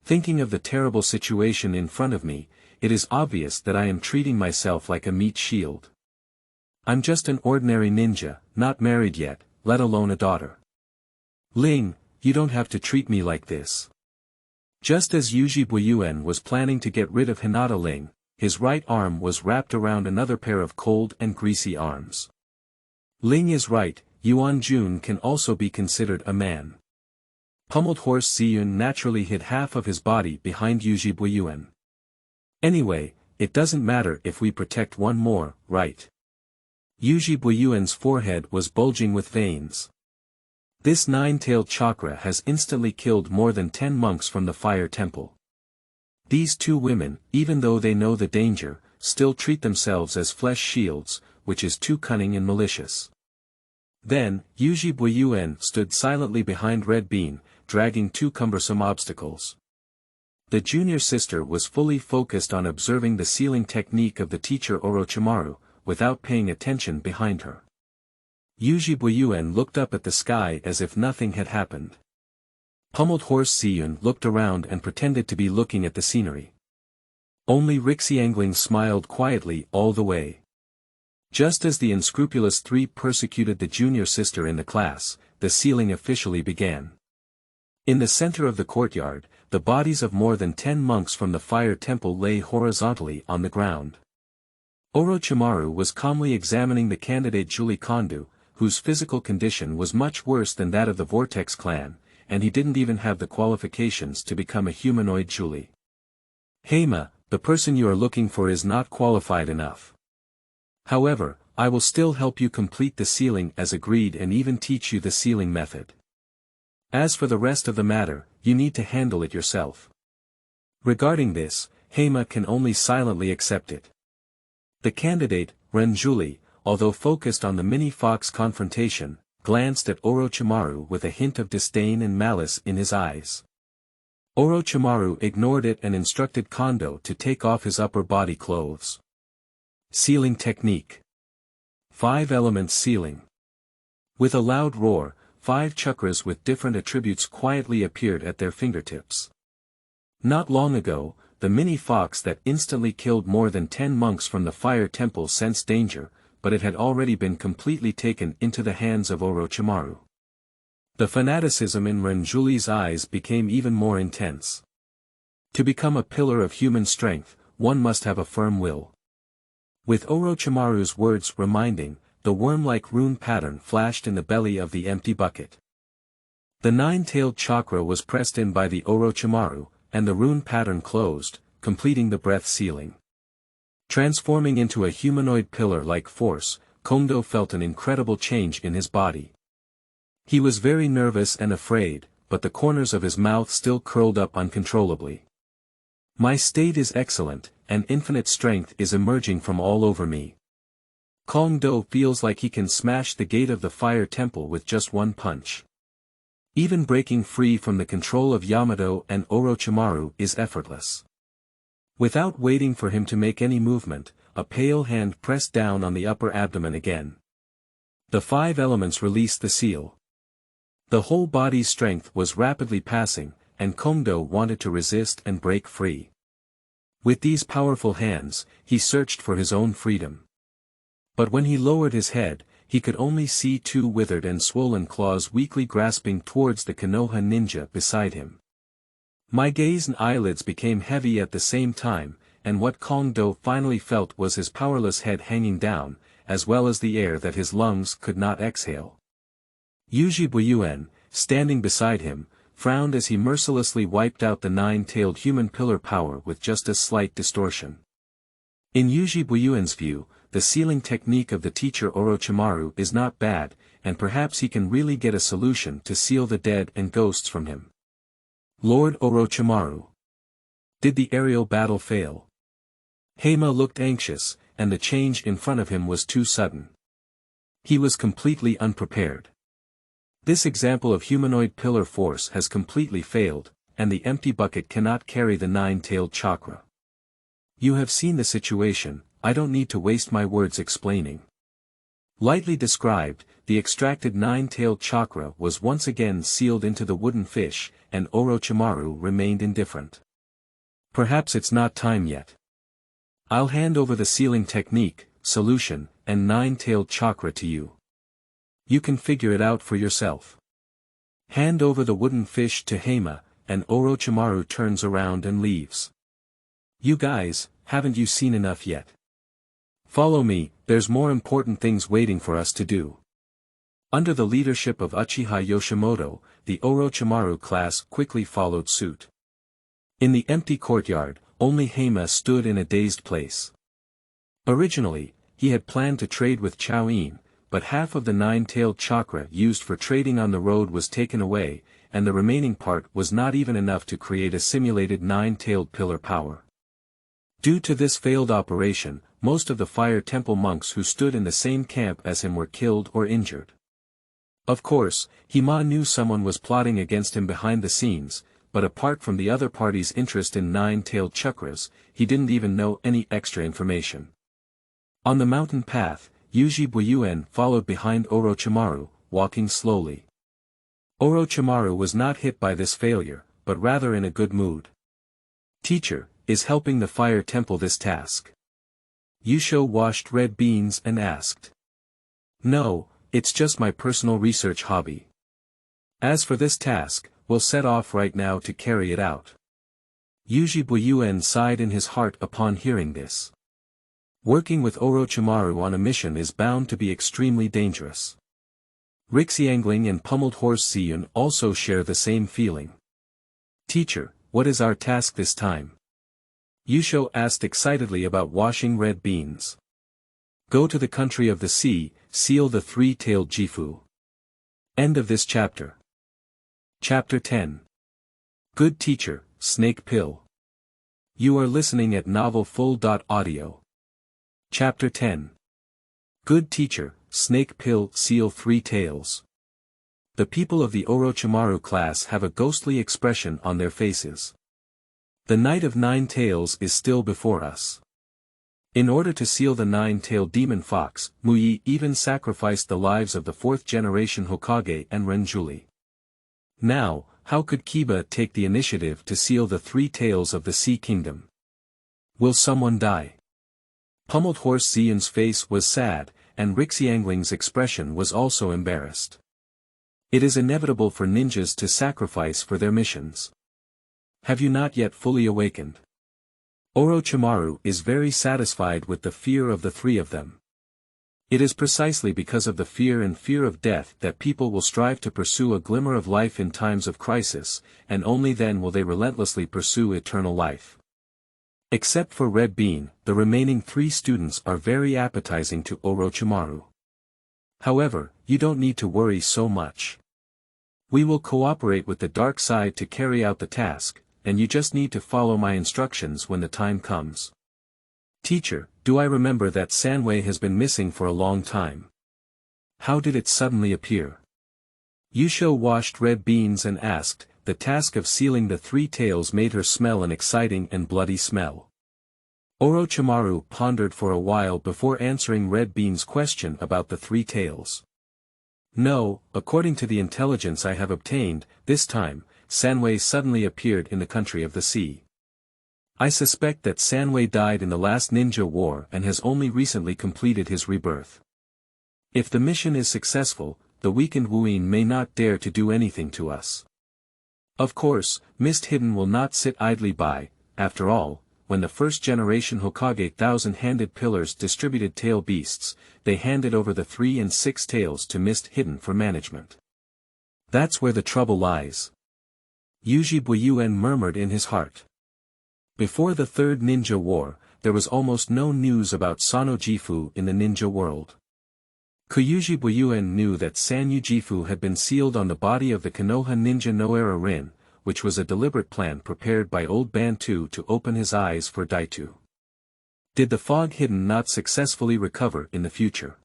Thinking of the terrible situation in front of me, it is obvious that I am treating myself like a meat shield. I'm just an ordinary ninja, not married yet, let alone a daughter. Ling, you don't have to treat me like this. Just as Yuzhi Boyuan was planning to get rid of Hinata Ling, his right arm was wrapped around another pair of cold and greasy arms. Ling is right, Yuan Jun can also be considered a man. Pummeled horse Ziyun naturally hid half of his body behind Yuzhi Boyuan. Anyway, it doesn't matter if we protect one more, right? Yuzhi Boyuan's forehead was bulging with veins. This 9-tailed chakra has instantly killed more than 10 monks from the fire temple. These 2 women, even though they know the danger, still treat themselves as flesh shields, which is too cunning and malicious. Then, Yuzhi Boyuan stood silently behind Red Bean, dragging 2 cumbersome obstacles. The junior sister was fully focused on observing the sealing technique of the teacher Orochimaru, without paying attention behind her. Yuzhi Boyuan looked up at the sky as if nothing had happened. Pummeled horse Ziyun looked around and pretended to be looking at the scenery. Only Rixiangling smiled quietly all the way. Just as the unscrupulous 3 persecuted the junior sister in the class, the sealing officially began. In the center of the courtyard, the bodies of more than 10 monks from the fire temple lay horizontally on the ground. Orochimaru was calmly examining the candidate Julie Kondu, whose physical condition was much worse than that of the Vortex clan, and he didn't even have the qualifications to become a humanoid Julie. Heima, the person you are looking for is not qualified enough. However, I will still help you complete the sealing as agreed and even teach you the sealing method. As for the rest of the matter, you need to handle it yourself. Regarding this, Heima can only silently accept it. The candidate, Renjuli, although focused on the mini-fox confrontation, glanced at Orochimaru with a hint of disdain and malice in his eyes. Orochimaru ignored it and instructed Kondo to take off his upper body clothes. Sealing technique. 5 elements sealing. With a loud roar, 5 chakras with different attributes quietly appeared at their fingertips. Not long ago, the mini fox that instantly killed more than 10 monks from the fire temple sensed danger, but it had already been completely taken into the hands of Orochimaru. The fanaticism in Renjuli's eyes became even more intense. To become a pillar of human strength, one must have a firm will. With Orochimaru's words reminding, the worm-like rune pattern flashed in the belly of the empty bucket. The 9-tailed chakra was pressed in by the Orochimaru, and the rune pattern closed, completing the breath sealing. Transforming into a humanoid pillar-like force, Kondo felt an incredible change in his body. He was very nervous and afraid, but the corners of his mouth still curled up uncontrollably. My state is excellent, and infinite strength is emerging from all over me. Kondo feels like he can smash the gate of the fire temple with just one punch. Even breaking free from the control of Yamato and Orochimaru is effortless. Without waiting for him to make any movement, a pale hand pressed down on the upper abdomen again. The 5 elements released the seal. The whole body's strength was rapidly passing, and Kondo wanted to resist and break free. With these powerful hands, he searched for his own freedom. But when he lowered his head, he could only see 2 withered and swollen claws weakly grasping towards the Konoha ninja beside him. My gaze and eyelids became heavy at the same time, and what Kondo finally felt was his powerless head hanging down, as well as the air that his lungs could not exhale. Yuzhi Boyuan, standing beside him, frowned as he mercilessly wiped out the 9-tailed human pillar power with just a slight distortion. In Yuzhi Boyuan's view, the sealing technique of the teacher Orochimaru is not bad, and perhaps he can really get a solution to seal the dead and ghosts from him. Lord Orochimaru. Did the aerial battle fail? Heima looked anxious, and the change in front of him was too sudden. He was completely unprepared. This example of humanoid pillar force has completely failed, and the empty bucket cannot carry the 9-tailed chakra. You have seen the situation, I don't need to waste my words explaining. Lightly described, the extracted 9-tailed chakra was once again sealed into the wooden fish, and Orochimaru remained indifferent. Perhaps it's not time yet. I'll hand over the sealing technique, solution, and 9-tailed chakra to you. You can figure it out for yourself. Hand over the wooden fish to Heima, and Orochimaru turns around and leaves. You guys, haven't you seen enough yet? Follow me, there's more important things waiting for us to do. Under the leadership of Uchiha Yoshimoto, the Orochimaru class quickly followed suit. In the empty courtyard, only Heima stood in a dazed place. Originally, he had planned to trade with Chaoin, but half of the 9-tailed chakra used for trading on the road was taken away, and the remaining part was not even enough to create a simulated 9-tailed pillar power. Due to this failed operation, most of the fire temple monks who stood in the same camp as him were killed or injured. Of course, Heima knew someone was plotting against him behind the scenes, but apart from the other party's interest in 9-tailed chakras, he didn't even know any extra information. On the mountain path, Yuzhi Boyuan followed behind Orochimaru, walking slowly. Orochimaru was not hit by this failure, but rather in a good mood. Teacher, is helping the fire temple this task? Yusho washed red beans and asked. No, it's just my personal research hobby. As for this task, we'll set off right now to carry it out. Yuzhi Boyuan sighed in his heart upon hearing this. Working with Orochimaru on a mission is bound to be extremely dangerous. Rixiangling and Pummeled Horse Siyun also share the same feeling. Teacher, what is our task this time? Yusho asked excitedly about washing red beans. Go to the country of the sea, seal the 3-tailed Jifu. End of this chapter. Chapter 10. Good Teacher, Snake Pill. You are listening at novelfull.audio. Chapter 10. Good Teacher, Snake Pill, Seal 3 Tails. The people of the Orochimaru class have a ghostly expression on their faces. The Night of Nine Tails is still before us. In order to seal the nine-tailed demon fox, Muyi even sacrificed the lives of the fourth-generation Hokage and Renjuli. Now, how could Kiba take the initiative to seal the three tails of the Sea Kingdom? Will someone die? Pummeled Horse Xian's face was sad, and Rixiangling's expression was also embarrassed. It is inevitable for ninjas to sacrifice for their missions. Have you not yet fully awakened? Orochimaru is very satisfied with the fear of the three of them. It is precisely because of the fear and fear of death that people will strive to pursue a glimmer of life in times of crisis, and only then will they relentlessly pursue eternal life. Except for Red Bean, the remaining three students are very appetizing to Orochimaru. However, you don't need to worry so much. We will cooperate with the dark side to carry out the task, and you just need to follow my instructions when the time comes. Teacher, do I remember that Sanwei has been missing for a long time? How did it suddenly appear? Yusho washed Red Beans and asked, the task of sealing the three tails made her smell an exciting and bloody smell. Orochimaru pondered for a while before answering Red Bean's question about the three tails. No, according to the intelligence I have obtained, this time, Sanwei suddenly appeared in the country of the sea. I suspect that Sanwei died in the last ninja war and has only recently completed his rebirth. If the mission is successful, the weakened Wuin may not dare to do anything to us. Of course, Mist Hidden will not sit idly by. After all, when the first-generation Hokage thousand-handed pillars distributed tail beasts, they handed over the 3 and 6 tails to Mist Hidden for management. That's where the trouble lies. Yuzhi Boyuan murmured in his heart. Before the Third Ninja War, there was almost no news about Sano Jifu in the ninja world. Yuzhi Boyuan knew that Sanyu Jifu had been sealed on the body of the Konoha ninja Noera Rin, which was a deliberate plan prepared by Old Bantu to open his eyes for Daitu. Did the Fog Hidden not successfully recover in the future?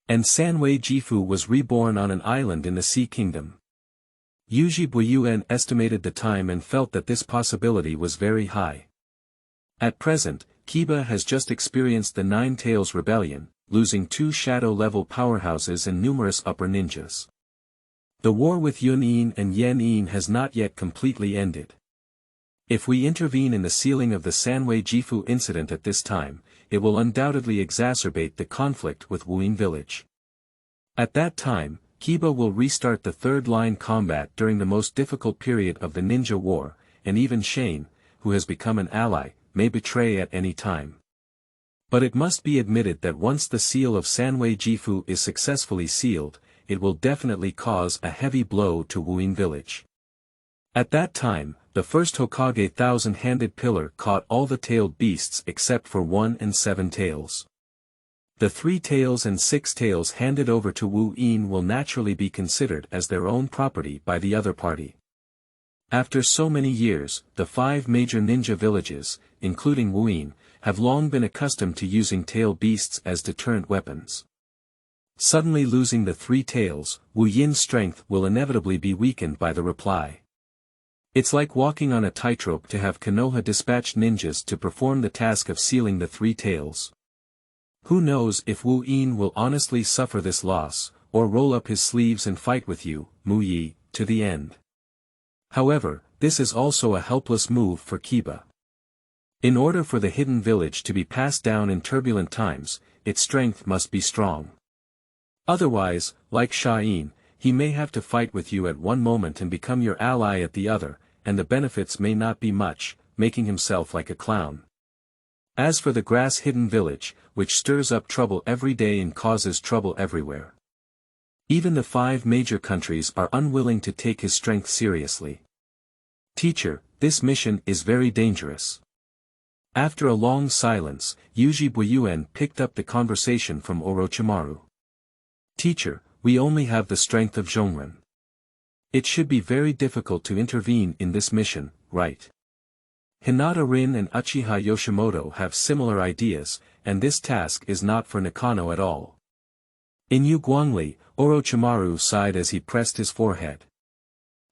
And Sanwei Jifu was reborn on an island in the Sea Kingdom. Yuzhi Boyuan estimated the time and felt that this possibility was very high. At present, Kiba has just experienced the Nine Tails Rebellion, losing 2 shadow-level powerhouses and numerous upper ninjas. The war with Yun-In and Yen-In has not yet completely ended. If we intervene in the sealing of the Sanwei Jifu incident at this time, it will undoubtedly exacerbate the conflict with Wuin village. At that time, Kiba will restart the third-line combat during the most difficult period of the ninja war, and even Shane, who has become an ally, may betray at any time. But it must be admitted that once the seal of Sanwei Jifu is successfully sealed, it will definitely cause a heavy blow to Wuin village. At that time, the first Hokage thousand-handed pillar caught all the tailed beasts except for 1 and 7 tails. The 3 tails and 6 tails handed over to Wu-In will naturally be considered as their own property by the other party. After so many years, the 5 major ninja villages, including Wuin, have long been accustomed to using tail beasts as deterrent weapons. Suddenly losing the 3 tails, Wu Yin's strength will inevitably be weakened by the reply. It's like walking on a tightrope to have Konoha dispatch ninjas to perform the task of sealing the 3 tails. Who knows if Wu Yin will honestly suffer this loss, or roll up his sleeves and fight with you, Mu Yi, to the end. However, this is also a helpless move for Kiba. In order for the hidden village to be passed down in turbulent times, its strength must be strong. Otherwise, like Sha'in, he may have to fight with you at one moment and become your ally at the other, and the benefits may not be much, making himself like a clown. As for the grass-hidden village, which stirs up trouble every day and causes trouble everywhere. Even the 5 major countries are unwilling to take his strength seriously. Teacher, this mission is very dangerous. After a long silence, Yuzhi Boyuan picked up the conversation from Orochimaru. Teacher, we only have the strength of Zhongren. It should be very difficult to intervene in this mission, right? Hinata Rin and Uchiha Yoshimoto have similar ideas, and this task is not for Nakano at all. In Yu Guangli, Orochimaru sighed as he pressed his forehead.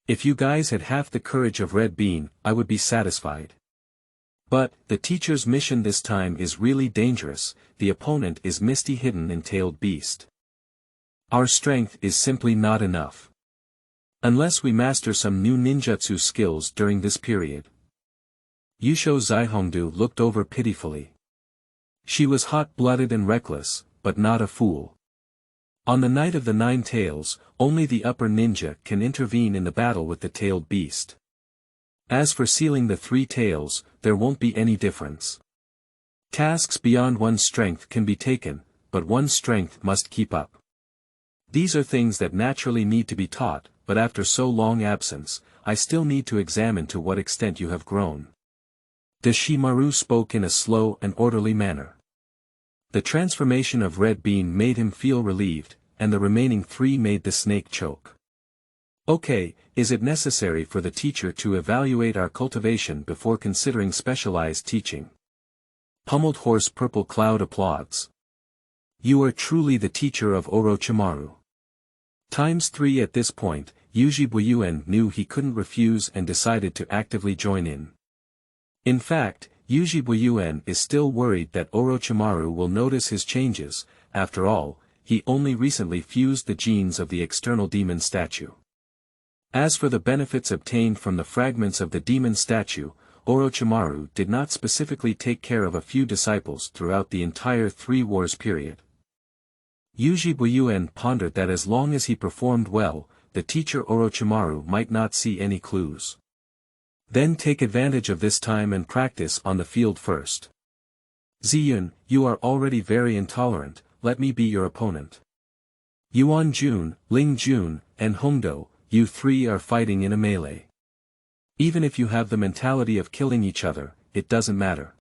If you guys had half the courage of Red Bean, I would be satisfied. But, the teacher's mission this time is really dangerous. The opponent is Misty Hidden and Tailed Beast. Our strength is simply not enough. Unless we master some new ninjutsu skills during this period. Yusho Zaihongdu looked over pitifully. She was hot-blooded and reckless, but not a fool. On the night of the 9 tails, only the upper ninja can intervene in the battle with the tailed beast. As for sealing the 3 tails, there won't be any difference. Tasks beyond one's strength can be taken, but one's strength must keep up. These are things that naturally need to be taught, but after so long absence, I still need to examine to what extent you have grown. Deshimaru spoke in a slow and orderly manner. The transformation of Red Bean made him feel relieved, and the remaining 3 made the snake choke. Okay, is it necessary for the teacher to evaluate our cultivation before considering specialized teaching? Pummeled Horse Purple Cloud applauds. You are truly the teacher of Orochimaru. ×3 at this point, Yuzhi Boyuan knew he couldn't refuse and decided to actively join in. In fact, Yuzhi Boyuan is still worried that Orochimaru will notice his changes. After all, he only recently fused the genes of the external demon statue. As for the benefits obtained from the fragments of the demon statue, Orochimaru did not specifically take care of a few disciples throughout the entire 3 wars period. Yuzhi Boyuan pondered that as long as he performed well, the teacher Orochimaru might not see any clues. Then take advantage of this time and practice on the field first. Ziyun, you are already very intolerant, let me be your opponent. Yuan Jun, Ling Jun, and Hongdo, you 3 are fighting in a melee. Even if you have the mentality of killing each other, it doesn't matter.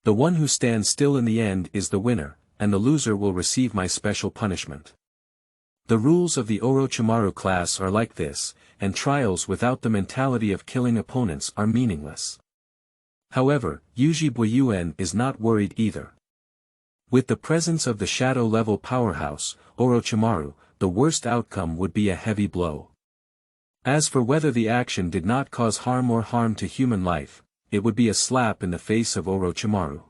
The one who stands still in the end is the winner, and the loser will receive my special punishment. The rules of the Orochimaru class are like this, and trials without the mentality of killing opponents are meaningless. However, Yuzhi Boyuan is not worried either. With the presence of the shadow-level powerhouse, Orochimaru, the worst outcome would be a heavy blow. As for whether the action did not cause harm or harm to human life, it would be a slap in the face of Orochimaru.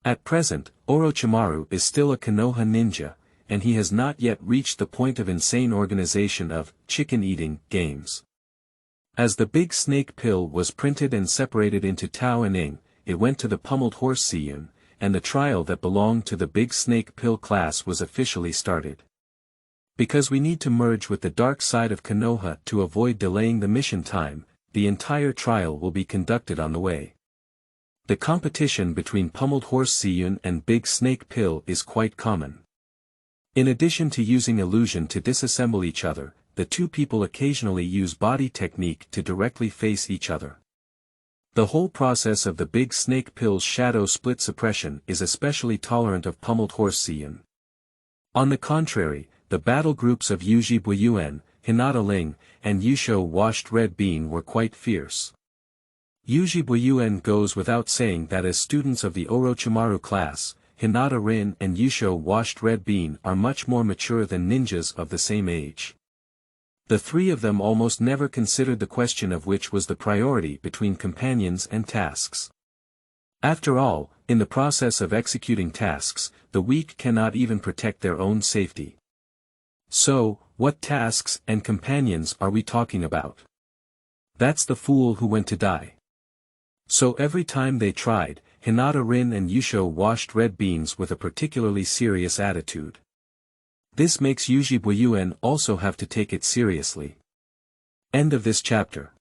At present, Orochimaru is still a Konoha ninja, and he has not yet reached the point of insane organization of chicken-eating games. As the big snake pill was printed and separated into Tao and Ing, it went to the pummeled horse Ziyun, and the trial that belonged to the big snake pill class was officially started. Because we need to merge with the dark side of Konoha to avoid delaying the mission time, the entire trial will be conducted on the way. The competition between pummeled horse Ziyun and big snake pill is quite common. In addition to using illusion to disassemble each other, the 2 people occasionally use body technique to directly face each other. The whole process of the big snake pill's shadow split suppression is especially tolerant of pummeled horse Ziyun. On the contrary, the battle groups of Yuzhi Boyuan, Hinata Ling, and Yusho Washed Red Bean were quite fierce. Yuzhi Boyuan goes without saying that as students of the Orochimaru class, Hinata Rin and Yusho Washed Red Bean are much more mature than ninjas of the same age. The 3 of them almost never considered the question of which was the priority between companions and tasks. After all, in the process of executing tasks, the weak cannot even protect their own safety. So, what tasks and companions are we talking about? That's the fool who went to die. So every time they tried, Hinata Rin and Yusho Washed Red Beans with a particularly serious attitude. This makes Yuzhi Boyuan also have to take it seriously. End of this chapter.